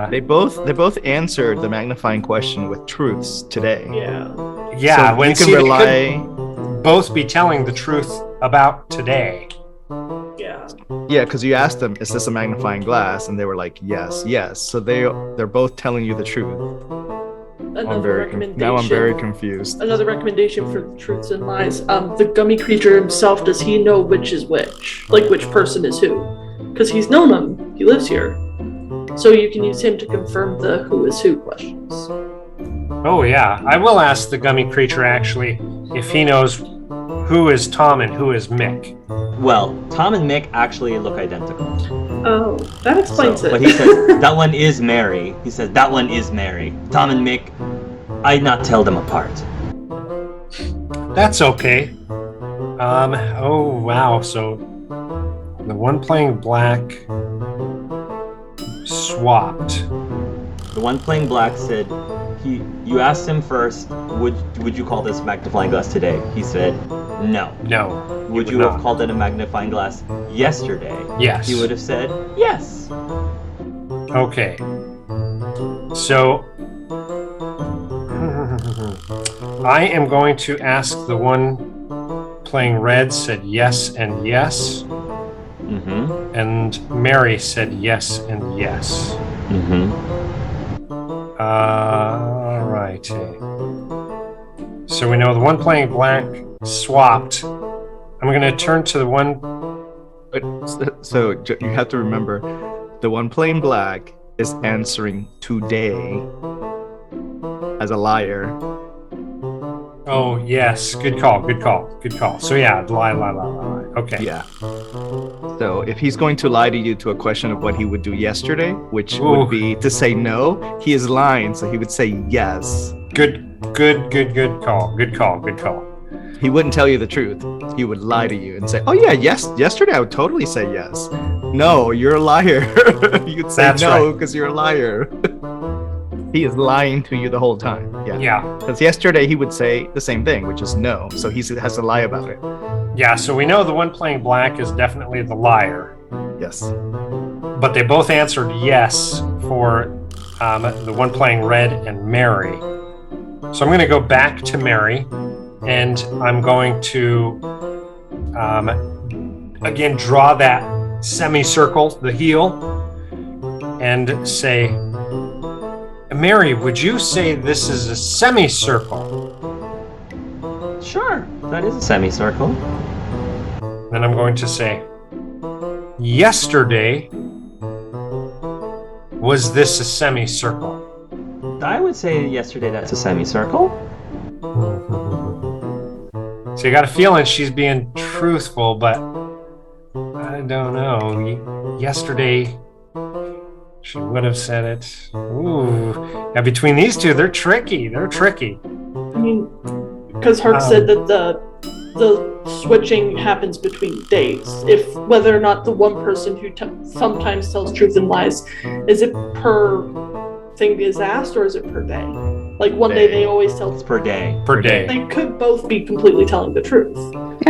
They both answered the magnifying question with truths today. Yeah. Yeah, so you can rely. They could both be telling the truth about today. Yeah. Yeah, because you asked them, "Is this a magnifying glass?" And they were like, "Yes, yes." So they're both telling you the truth. Now I'm very confused. Another recommendation for truths and lies. The gummy creature himself, does he know which is which? Like which person is who? Because he's known them. He lives here. So you can use him to confirm the who is who questions. Oh yeah, I will ask the gummy creature actually if he knows who is Tom and who is Mick. Well, Tom and Mick actually look identical. Oh, that explains it. But he says, that one is Mary. He says, that one is Mary. Tom and Mick, I'd not tell them apart. That's okay. Oh wow, so the one playing black swapped. The one playing black said, you asked him first, would you call this magnifying glass today? He said, no. No. Would you have called it a magnifying glass yesterday? Yes. He would have said, yes. Okay. So I am going to ask the one playing red said yes and yes. Mm-hmm. And Mary said yes and yes. Mm-hmm. Alrighty. So we know the one playing black swapped. I'm going to turn to the one. So you have to remember, the one playing black is answering today as a liar. Oh yes, good call. So yeah, lie. Okay. Yeah. So if he's going to lie to you to a question of what he would do yesterday, which would be to say no, he is lying. So he would say yes. Good call. He wouldn't tell you the truth. He would lie to you and say, "Oh yeah, yes. Yesterday I would totally say yes." No, you're a liar. You'd say That's no right. because you're a liar. He is lying to you the whole time. Yeah. Yeah. Because yesterday he would say the same thing, which is no. So he has to lie about it. Yeah, so we know the one playing black is definitely the liar. Yes. But they both answered yes for the one playing red and Mary. So I'm going to go back to Mary, and I'm going to again draw that semicircle, the heel, and say, Mary, would you say this is a semicircle? Sure, that is a semicircle. Then I'm going to say, yesterday, was this a semicircle? I would say yesterday that's a semicircle. So you got a feeling she's being truthful, but I don't know. Yesterday, She would have said it. Ooh. Now between these two, they're tricky. They're tricky. I mean, because Hark said that the switching happens between days. If whether or not the one person who sometimes tells truth and lies, is it per thing is asked or is it per day? Like one day they always tell. It's per day. Per day. They could both be completely telling the truth.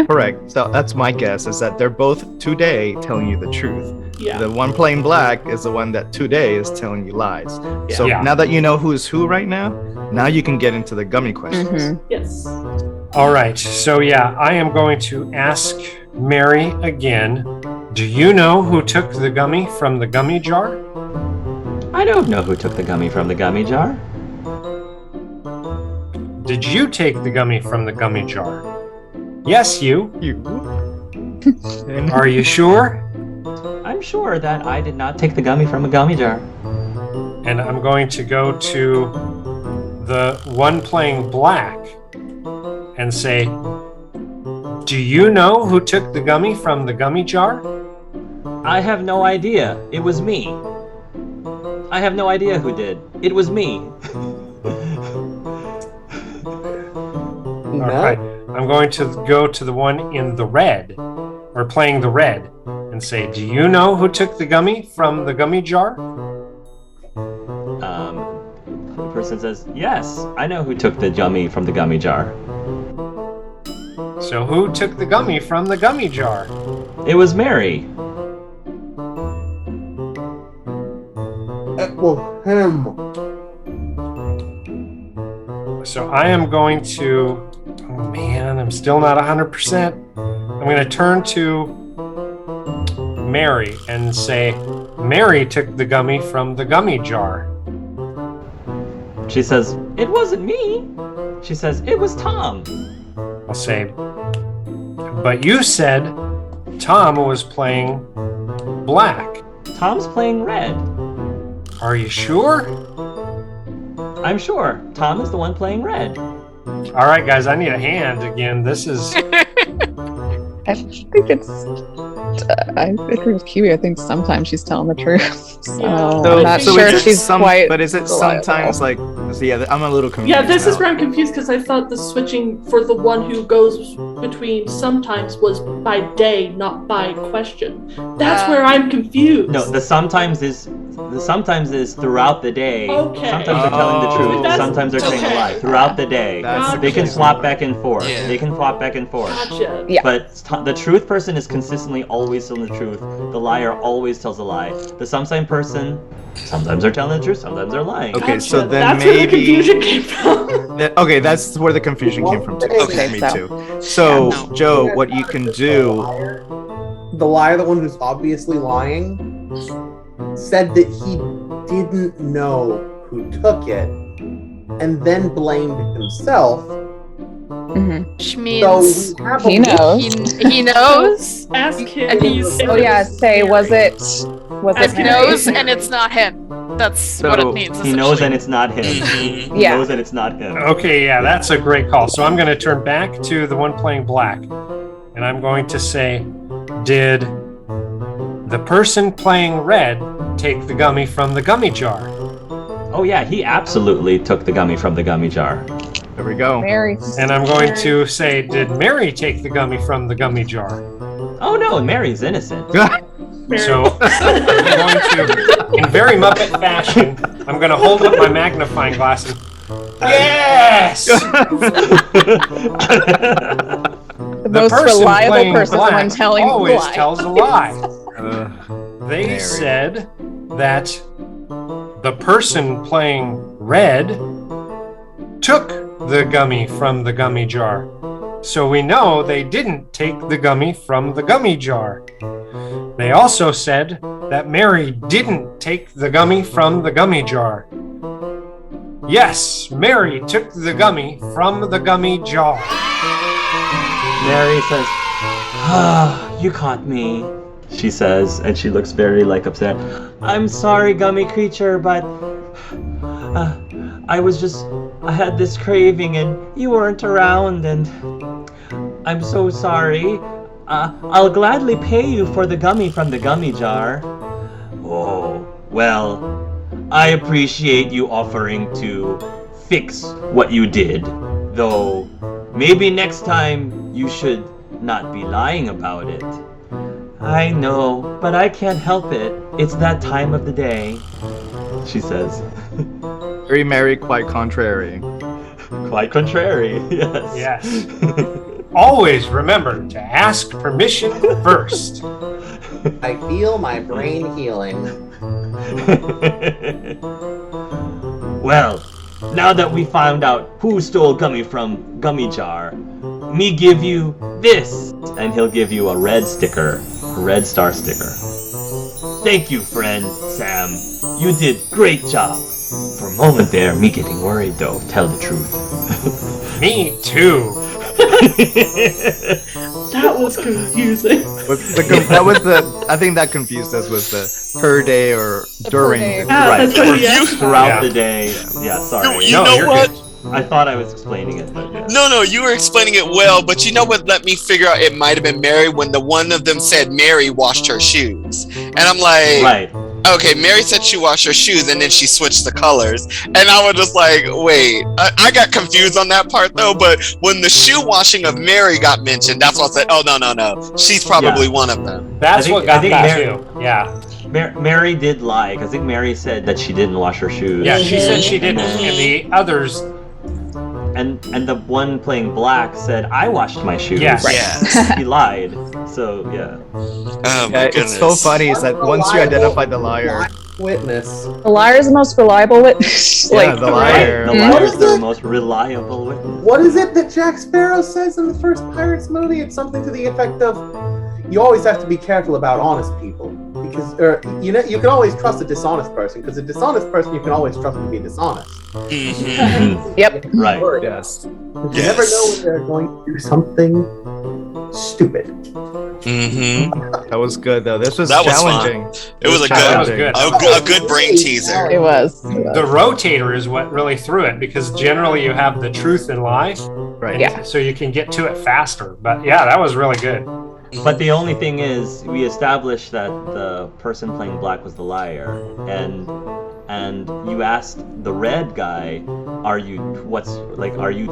Correct. So that's my guess, is that they're both today telling you the truth. Yeah. The one playing black is the one that today is telling you lies. So Yeah. now that you know who's who right now you can get into the gummy questions. Mhm. Yes. All right. So yeah, I am going to ask Mary again. Do you know who took the gummy from the gummy jar? I don't know who took the gummy from the gummy jar. Did you take the gummy from the gummy jar? Yes, you. Are you sure? I'm sure that I did not take the gummy from a gummy jar. And I'm going to go to the one playing black and say, do you know who took the gummy from the gummy jar? I have no idea. It was me. I have no idea who did. It was me. All right. I'm going to go to the one in the red, or playing the red, and say, do you know who took the gummy from the gummy jar? The person says, yes, I know who took the gummy from the gummy jar. So who took the gummy from the gummy jar? It was Mary. Well, him. So I am going to, oh man, I'm still not 100%. I'm going to turn to Mary and say, Mary took the gummy from the gummy jar. She says, it wasn't me. She says, it was Tom. I'll say, but you said Tom was playing black. Tom's playing red. Are you sure? I'm sure. Tom is the one playing red. All right, guys, I need a hand again. This is I think it's. I agree with Kiwi. I think sometimes she's telling the truth. So I'm not so sure is if it she's quite. but is it reliable. sometimes like, so yeah, I'm a little confused. Yeah, this is now. where I'm confused because I thought the switching for the one who goes between sometimes was by day, not by question. That's where I'm confused. No, the sometimes is throughout the day. Okay. Sometimes they're telling the truth. That's- Sometimes they're saying a lie. okay. Throughout the day, That's they can Gotcha. swap back and forth. Yeah. They can swap back and forth. Gotcha. Yeah. But the truth person is consistently always telling the truth. The liar always tells a lie. The sometimes person, sometimes they're telling the truth, sometimes they're lying. Okay, so Gotcha. then That's where the maybe- confusion came from. Okay, that's where the confusion came from too. Okay. Me So- too. So, Yeah. Joe, what you can do? The liar, the one who's obviously lying, said that he didn't know who took it, and then blamed himself. Mhm. Which So means we have He a knows. he knows. Ask him. And he's- if Oh it yeah, was say Mary. was it Ask He him. Mary? knows, and it's not him. That's what So, it means. He knows and essentially. it's not him. Mhm. He Yeah. knows and it's not him. okay. Yeah, that's a great call. So I'm going to turn back to the one playing black, and I'm going to say, did the person playing red take the gummy from the gummy jar? Oh yeah, he absolutely took the gummy from the gummy jar. There we go. Mary? And I'm going to say, did Mary take the gummy from the gummy jar? Oh no, Mary's innocent. Mary. So I'm going to, in very Muppet fashion, I'm going to hold up my magnifying glass and yes! The most person reliable playing person, the black one telling the always lie. tells a lie. They Mary. said that the person playing red took the gummy from the gummy jar. So we know they didn't take the gummy from the gummy jar. They also said that Mary didn't take the gummy from the gummy jar. Yes, Mary took the gummy from the gummy jar. Mary says, "Ah, you caught me," she says, and she looks very upset. "I'm sorry, gummy creature, but I had this craving and you weren't around, and I'm so sorry. I'll gladly pay you for the gummy from the gummy jar." Oh, Well, I appreciate you offering to fix what you did, though maybe next time you should not be lying about it. I know, but I can't help it. It's that time of the day, she says. Very merry, quite contrary. Quite contrary, yes. Yes. Always remember to ask permission first. I feel my brain healing. Well, now that we found out who stole Gummy from Gummy Jar, me give you this, and he'll give you a red sticker, a red star sticker. Thank you, friend Sam. You did great job. For a moment there, me getting worried though, tell the truth. Me too. That was confusing. I think that confused us with the per day or during. day. Yeah, Right. that's what he asked. Throughout Yeah. the day. Yeah, sorry. You No, know you're what? good. I thought I was explaining it, but yeah. No, you were explaining it well, but you know what let me figure out it might have been Mary when the one of them said Mary washed her shoes. And I'm like, Right. okay, Mary said she washed her shoes and then she switched the colors. And I was just like, wait, I got confused on that part though, but when the shoe washing of Mary got mentioned, that's what I said, oh, no. She's probably one of them. That's what got me too. Yeah. Mary did lie. 'Cause I think Mary said that she didn't wash her shoes. Yeah, she said she didn't. And the others, And the one playing black said, I washed my shoes. Yes. Yes. He lied. So, yeah. Oh my Yeah, goodness. it's so funny is that once you identify the liar, Witness. The liar is the most reliable witness. yeah, the liar. The Mhm. liar What is is the it? most reliable witness. What is it that Jack Sparrow says in the first Pirates movie? It's something to the effect of, you always have to be careful about honest people. Because, you can always trust a dishonest person, because a dishonest person you can always trust to be dishonest. Mhm. Yep. Right. Yes. You never know when they're going to do something stupid. Mhm. That was good though. This was That was fun. challenging. It was a That was good, good. a good brain teaser. It was. the rotator is what really threw it because generally you have the truth and lie, Right. Yeah. so you can get to it faster. But yeah, that was really good. But the only thing is, we established that the person playing black was the liar, and you asked the red guy, are you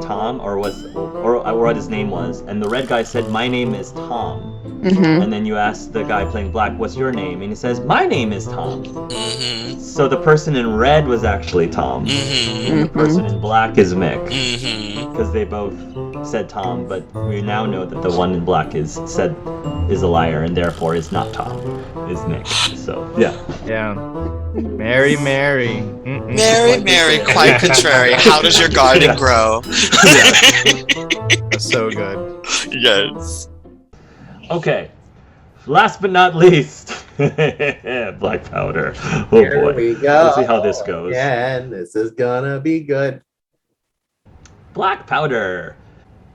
Tom, or what his name was, and the red guy said, my name is Tom. Mm-hmm. And then you ask the guy playing black, what's your name? And he says, my name is Tom. Mhm. So the person in red was actually Tom. Mhm. And the person in black is Mick. Mhm. Because they both said Tom, but we now know that the one in black is a liar and therefore is not Tom, is Mick. So yeah. Yeah. Mary. Mm-mm. Mary, quite contrary. How does your garden Yeah. grow? That's so good. Yes. Okay. Last but not least, black powder. Oh Here boy. we go. Let's see how this goes. And this is gonna be good. Black powder.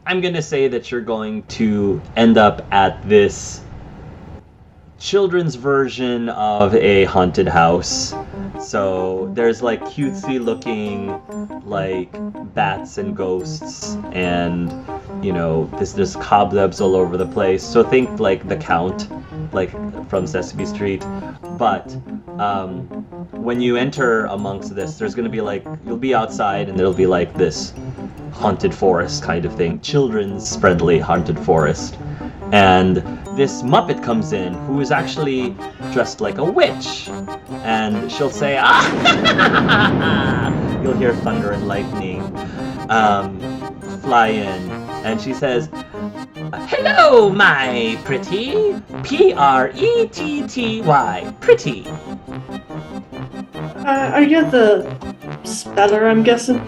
I'm gonna say that you're going to end up at this children's version of a haunted house. So there's like cutesy looking like bats and ghosts, and there's cobwebs all over the place. So think like The Count, like from Sesame Street. But when you enter amongst this, there's gonna be like, you'll be outside and there'll be like this haunted forest kind of thing, children's friendly haunted forest. And this Muppet comes in who is actually dressed like a witch. And she'll say, ah! You'll hear thunder and lightning fly in. And she says, hello, my pretty. Pretty. Pretty. Are you the speller, I'm guessing?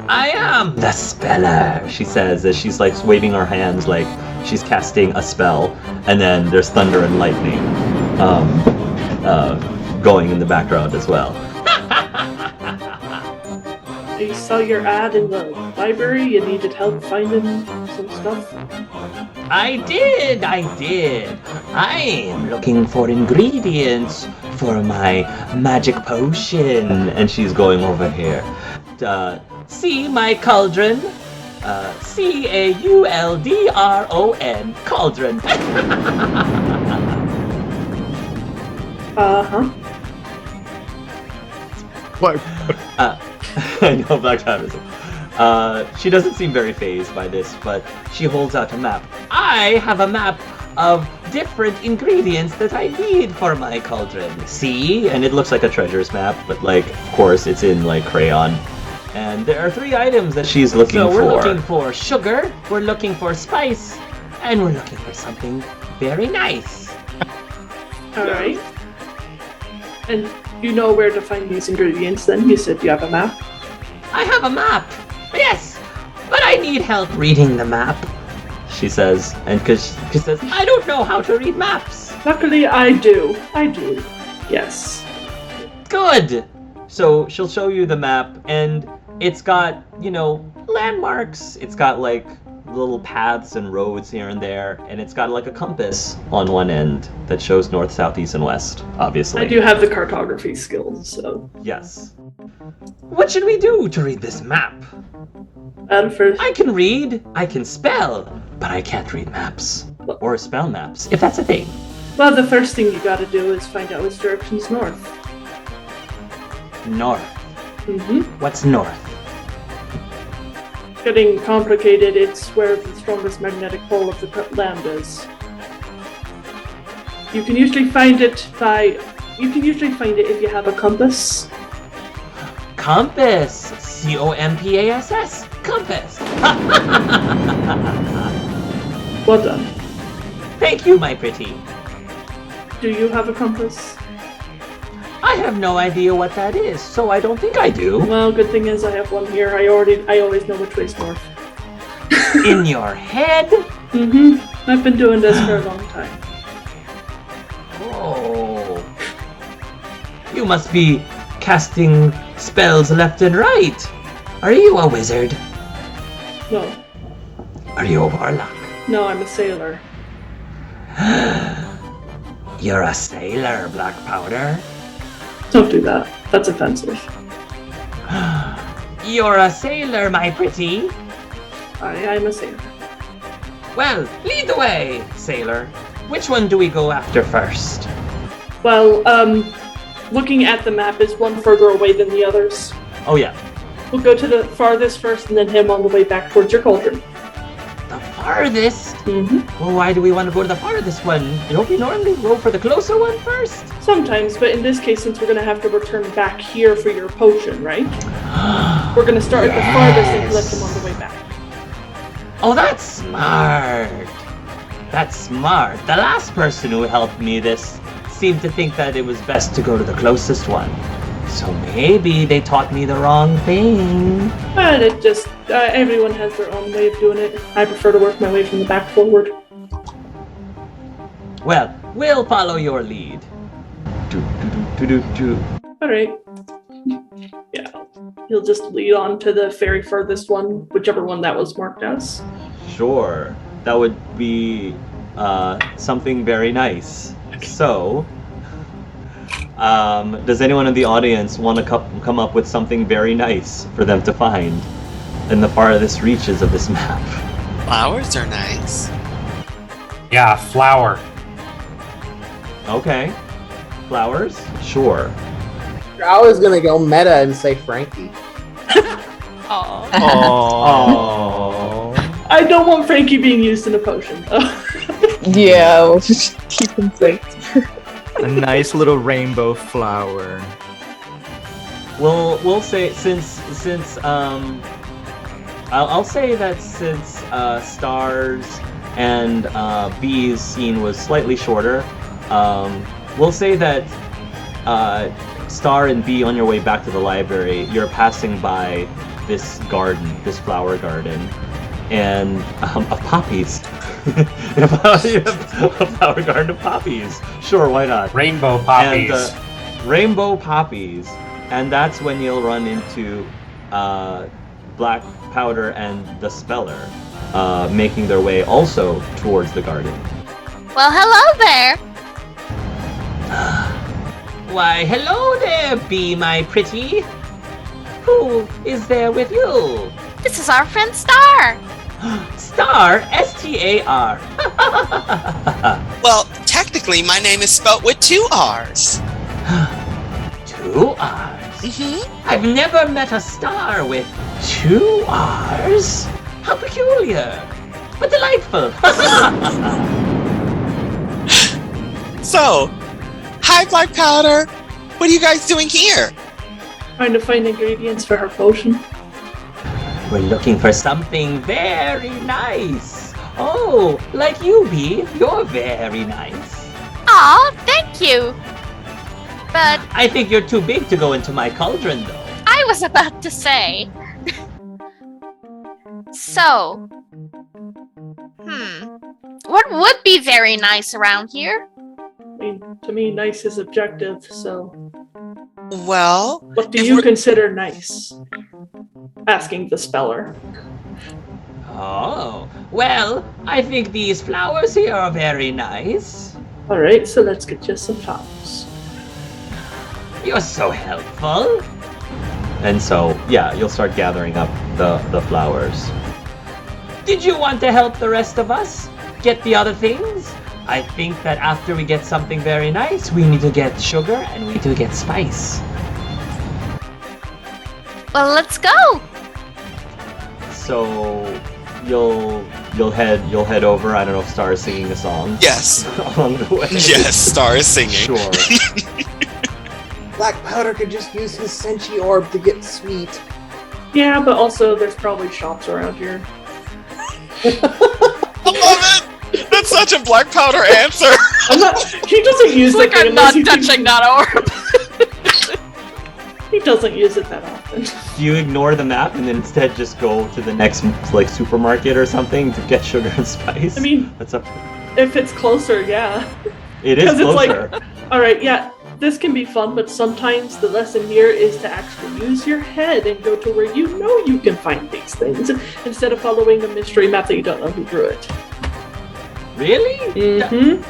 I am the speller, she says as she's like waving her hands like she's casting a spell, and then there's thunder and lightning going in the background as well. I saw your ad in the library. You needed help finding some stuff. I did. I'm looking for ingredients for my magic potion. And she's going over here. See my cauldron? Cauldron. Cauldron. Uh-huh. Black I know Black Powder's. She doesn't seem very fazed by this, but she holds out a map. I have a map of different ingredients that I need for my cauldron. See? And it looks like a treasures map, but like, of course, it's in like crayon. And there are 3 items that she's looking for. So we're looking for sugar, we're looking for spice, and we're looking for something very nice. Alright. And you know where to find these ingredients then? You said you have a map? I have a map! Yes! But I need help reading the map, she says. And because she says, I don't know how to read maps! Luckily I do. Yes. Good! So she'll show you the map, and it's got, you know, landmarks. It's got like little paths and roads here and there, and it's got like a compass on one end that shows north, south, east, and west, obviously. I do have the cartography skills, so. Yes. What should we do to read this map? First. I can read, I can spell, but I can't read maps. Or spell maps, if that's a thing. Well, the first thing you gotta do is find out which direction's north. North. Mm-hmm. What's north? Getting complicated, it's where the strongest magnetic pole of the land is. You can usually find it if you have a compass. Compass! C-O-M-P-A-S-S! Compass! Well done. Thank you, my pretty. Do you have a compass? I have no idea what that is, so I don't think I do. Well, good thing is I have one here. I always know which way's north. In your head? Mm-hmm. I've been doing this for a long time. Oh. You must be casting spells left and right. Are you a wizard? No. Are you a warlock? No, I'm a sailor. You're a sailor, Black Powder. Don't do that. That's offensive. You're a sailor, my pretty. I'm a sailor. Well, lead the way, sailor. Which one do we go after first? Well, looking at the map, is one further away than the others? Oh, yeah. We'll go to the farthest first and then him on the way back towards your cauldron. The farthest? Mm-hmm. Well, why do we want to go to the farthest one? Don't we normally go for the closer one first? Sometimes, but in this case, since we're going to have to return back here for your potion, right? We're going to start at the farthest and collect him on the way back. Oh, that's smart. That's smart. The last person who helped me this seemed to think that it was best to go to the closest one. So maybe they taught me the wrong thing. But it just, everyone has their own way of doing it. I prefer to work my way from the back forward. Well, we'll follow your lead. Alright. Yeah. He'll just lead on to the very furthest one, whichever one that was marked as. Sure. That would be something very nice. So, does anyone in the audience want to come up with something very nice for them to find in the farthest reaches of this map? Flowers are nice. Yeah, flower. Okay. Flowers? Sure. I was gonna go meta and say Frankie. Aw. Oh. I don't want Frankie being used in a potion, though. Yeah, we'll just keep him safe. A nice little rainbow flower. We'll say since I'll say that since Stars and B's scene was slightly shorter, we'll say that Star and B, on your way back to the library, you're passing by this garden, this flower garden, and of poppies. A flower garden of poppies. Sure, why not? Rainbow poppies. And, rainbow poppies. And that's when you'll run into Black Powder and the Speller, making their way also towards the garden. Well, hello there. Why, hello there, Bee, my pretty. Who is there with you? This is our friend Star. Star? S-T-A-R. Well, technically, my name is spelt with 2 R's. 2 R's. I've never met a star with 2 R's. How peculiar, but delightful. So, hi, Black Powder. What are you guys doing here? Trying to find ingredients for her potion. We're looking for something very nice. Oh, like you, Bee. You're very nice. Aw, thank you. But I think you're too big to go into my cauldron, though. I was about to say. So, what would be very nice around here? I mean, to me, nice is objective, so Well, what do you consider nice? Asking the speller. Oh, well, I think these flowers here are very nice. Alright, so let's get you some flowers. You're so helpful. And so, yeah, you'll start gathering up the flowers. Did you want to help the rest of us get the other things? I think that after we get something very nice, we need to get sugar and we need to get spice. Well, let's go. So you'll head over. I don't know if Star is singing a song. yes. Along the way. Yes, Star is singing. Sure. Black Powder could just use his Senshi orb to get sweet. Yeah, but also there's probably shops around here. I love it! That's such a Black Powder answer! He doesn't use It's like it I'm not touching that orb. He doesn't use it that often. Do you ignore the map and then instead just go to the next like supermarket or something to get sugar and spice? I mean, that's up. if it's closer, yeah. It is Because closer. it's like, alright, yeah, this can be fun, but sometimes the lesson here is to actually use your head and go to where you know you can find these things, instead of following a mystery map that you don't know who drew it. Really? Mm-hmm.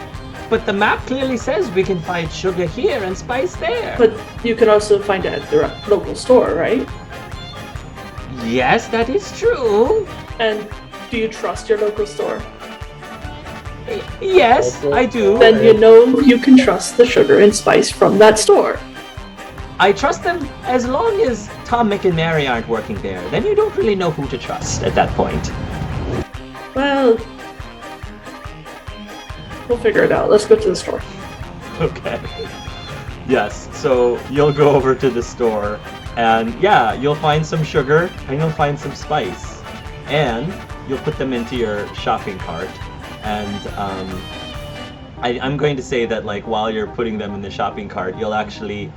But the map clearly says we can find sugar here and spice there. But you can also find it at the local store, right? Yes, that is true. And do you trust your local store? Yes, I do. Then you know you can trust the sugar and spice from that store. I trust them as long as Tom, Mick, and Mary aren't working there. Then you don't really know who to trust at that point. Well, we'll figure it out. Let's go to the store. Okay. Yes, so you'll go over to the store, and yeah, you'll find some sugar, and you'll find some spice. And you'll put them into your shopping cart. And I'm going to say that like while you're putting them in the shopping cart, you'll actually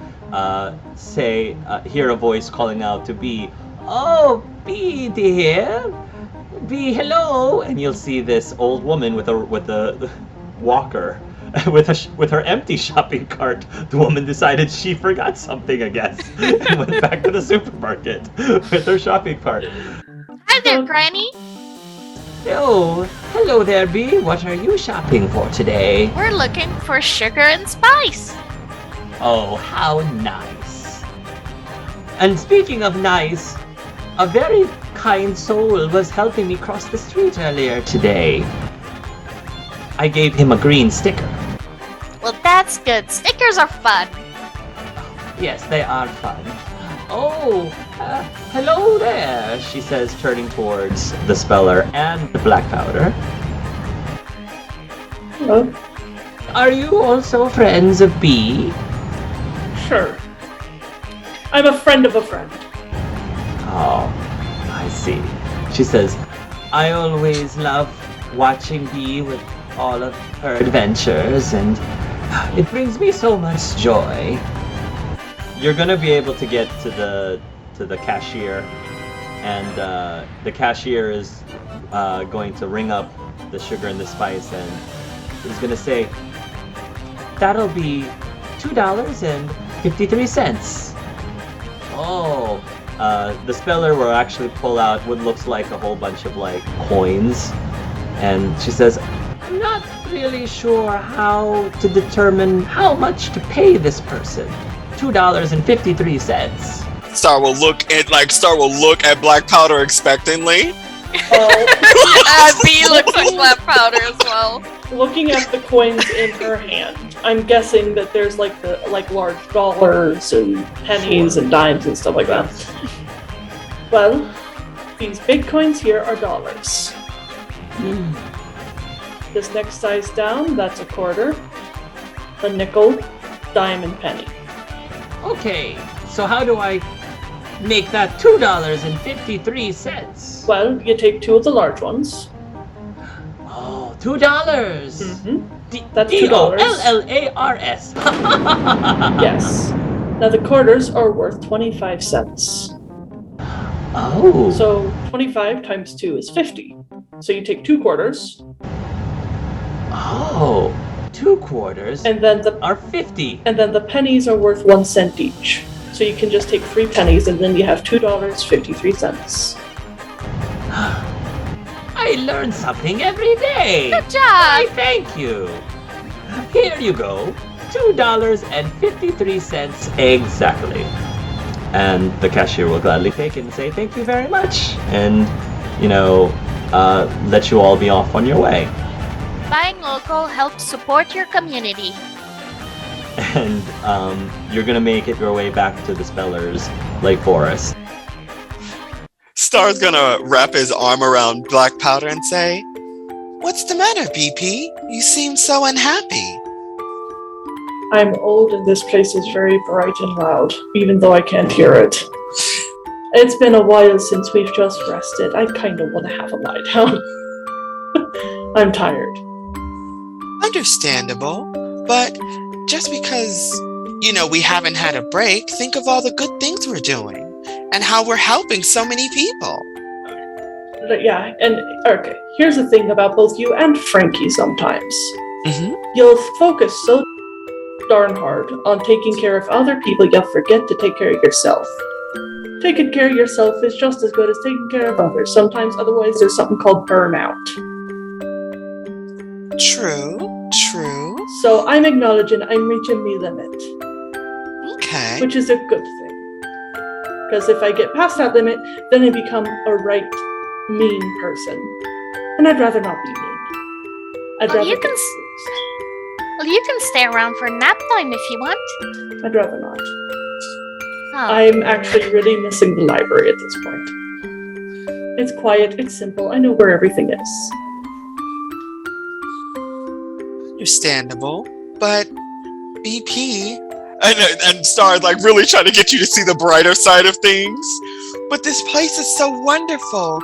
hear a voice calling out to Bee, "Oh, Bee dear, Bee, hello!" And you'll see this old woman with a walker, with her empty shopping cart. The woman decided she forgot something, I guess, and went back to the supermarket with her shopping cart. Hi there, Granny. Oh, hello there, Bee. What are you shopping for today? We're looking for sugar and spice. Oh, how nice. And speaking of nice, a very kind soul was helping me cross the street earlier today. I gave him a green sticker. Well, that's good. Stickers are fun. Yes, they are fun. Oh, hello there, she says, turning towards the speller and the Black Powder. Hello. Are you also friends of Bee? Sure. I'm a friend of a friend. Oh, I see. She says, I always love watching Bee with all of her adventures, and it brings me so much joy. You're gonna be able to get to the cashier, and the cashier is going to ring up the sugar and the spice, and is gonna say, "That'll be $2.53." Oh, the speller will actually pull out what looks like a whole bunch of like coins, and she says, "I'm not really sure how to determine how much to pay this person. $2.53. Star will look at Black Powder expectantly. Bee looks like Black Powder as well. Looking at the coins in her hand, I'm guessing that there's like large dollars and pennies and dimes and stuff like that. Well, these big coins here are dollars. This next size down, that's a quarter, a nickel, dime, and penny. Okay, so how do I make that $2.53? Well, you take two of the large ones. Oh, $2. That's $2. DOLLARS. Yes. Now the quarters are worth 25 cents. Oh. So 25 times 2 is 50. So you take 2 quarters. Oh, 2 quarters and then are 50. And then the pennies are worth 1 cent each. So you can just take 3 pennies and then you have $2.53. I learn something every day. Good job. Why, thank you. Here you go. $2.53 exactly. And the cashier will gladly take it and say thank you very much. And, let you all be off on your way. Buying local helps support your community. And you're gonna make it your way back to the Spellers Lake Forest. Star's gonna wrap his arm around Black Powder and say, "What's the matter, BP? You seem so unhappy." I'm old and this place is very bright and loud, even though I can't hear it. It's been a while since we've just rested. I kind of want to have a lie down. I'm tired. Understandable, but just because, we haven't had a break, think of all the good things we're doing and how we're helping so many people. Yeah, and okay, here's the thing about both you and Frankie sometimes. Mm-hmm. You'll focus so darn hard on taking care of other people, you'll forget to take care of yourself. Taking care of yourself is just as good as taking care of others. Sometimes, otherwise, there's something called burnout. True. So I'm acknowledging I'm reaching my limit. Okay. Which is a good thing. Because if I get past that limit, then I become a right mean person. And I'd rather not be mean. Well, you can stay around for nap time if you want. I'd rather not. Oh. I'm actually really missing the library at this point. It's quiet, it's simple, I know where everything is. Understandable, but BP... And Star really trying to get you to see the brighter side of things. But this place is so wonderful.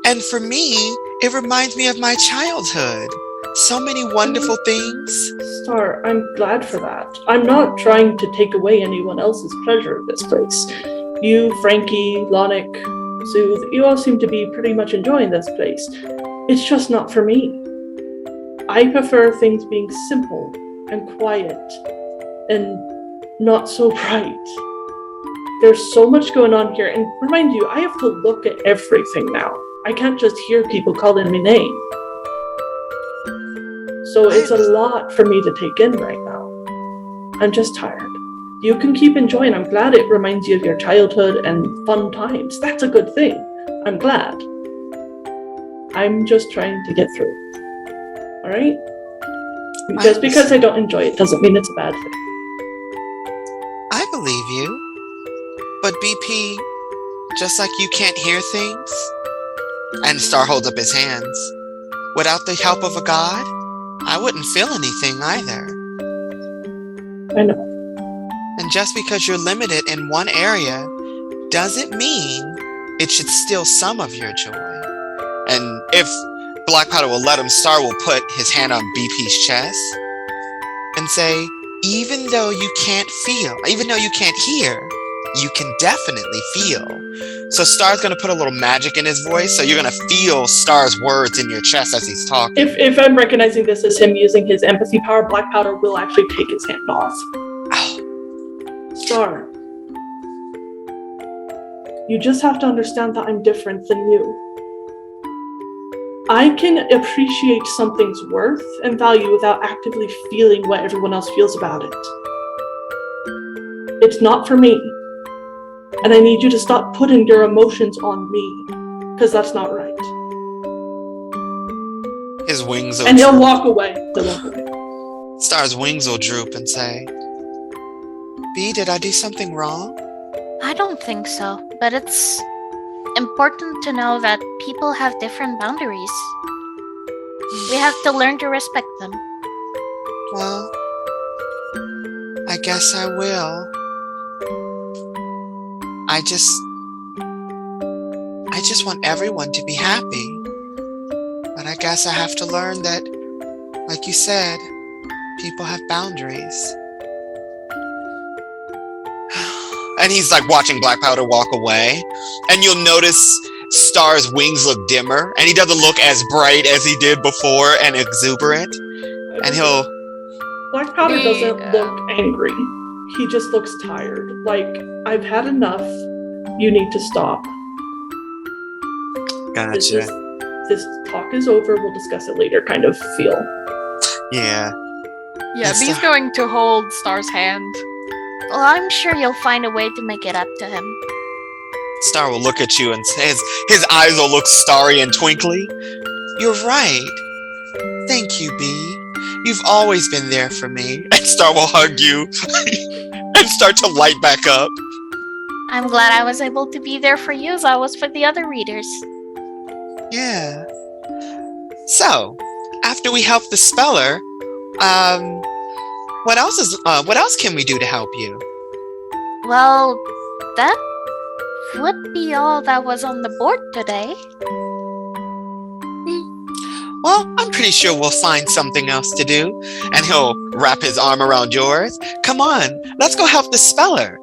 And for me, it reminds me of my childhood. So many wonderful things. Star, I'm glad for that. I'm not trying to take away anyone else's pleasure of this place. You, Frankie, Lonick, Sooth, you all seem to be pretty much enjoying this place. It's just not for me. I prefer things being simple and quiet and not so bright. There's so much going on here, and remind you, I have to look at everything now. I can't just hear people calling me name. So it's a lot for me to take in right now. I'm just tired. You can keep enjoying. I'm glad it reminds you of your childhood and fun times. That's a good thing. I'm glad. I'm just trying to get through. All right? Just because I don't enjoy it doesn't mean it's a bad thing. I believe you. But BP, just like you can't hear things, and Star holds up his hands, without the help of a god, I wouldn't feel anything either. I know. And just because you're limited in one area doesn't mean it should steal some of your joy. And if Black Powder will let him, Star will put his hand on BP's chest and say, even though you can't feel, even though you can't hear, you can definitely feel. So Star's gonna put a little magic in his voice, so you're gonna feel Star's words in your chest as he's talking. If I'm recognizing this as him using his empathy power, Black Powder will actually take his hand off. Oh. Star, you just have to understand that I'm different than you. I can appreciate something's worth and value without actively feeling what everyone else feels about it. It's not for me. And I need you to stop putting your emotions on me, because that's not right. His wings are and he'll walk away. Star's wings will droop and say, "Bee, did I do something wrong?" I don't think so, but it's important to know that people have different boundaries. We have to learn to respect them. Well, I guess I will. I just want everyone to be happy. But I guess I have to learn that, like you said, people have boundaries. And he's like watching Black Powder walk away, and you'll notice Star's wings look dimmer, and he doesn't look as bright as he did before and exuberant. And he'll... Black Powder doesn't look angry. He just looks tired. Like, I've had enough. You need to stop. Gotcha. This talk is over. We'll discuss it later kind of feel. Yeah. Yeah, Bee's going to hold Star's hand. Well, I'm sure you'll find a way to make it up to him. Star will look at you and his eyes will look starry and twinkly. You're right. Thank you, Bee. You've always been there for me. And Star will hug you and start to light back up. I'm glad I was able to be there for you as I was for the other readers. Yeah. So, after we help the speller, what else can we do to help you? Well, that would be all that was on the board today. Well, I'm pretty sure we'll find something else to do. And he'll wrap his arm around yours. Come on, let's go help the speller.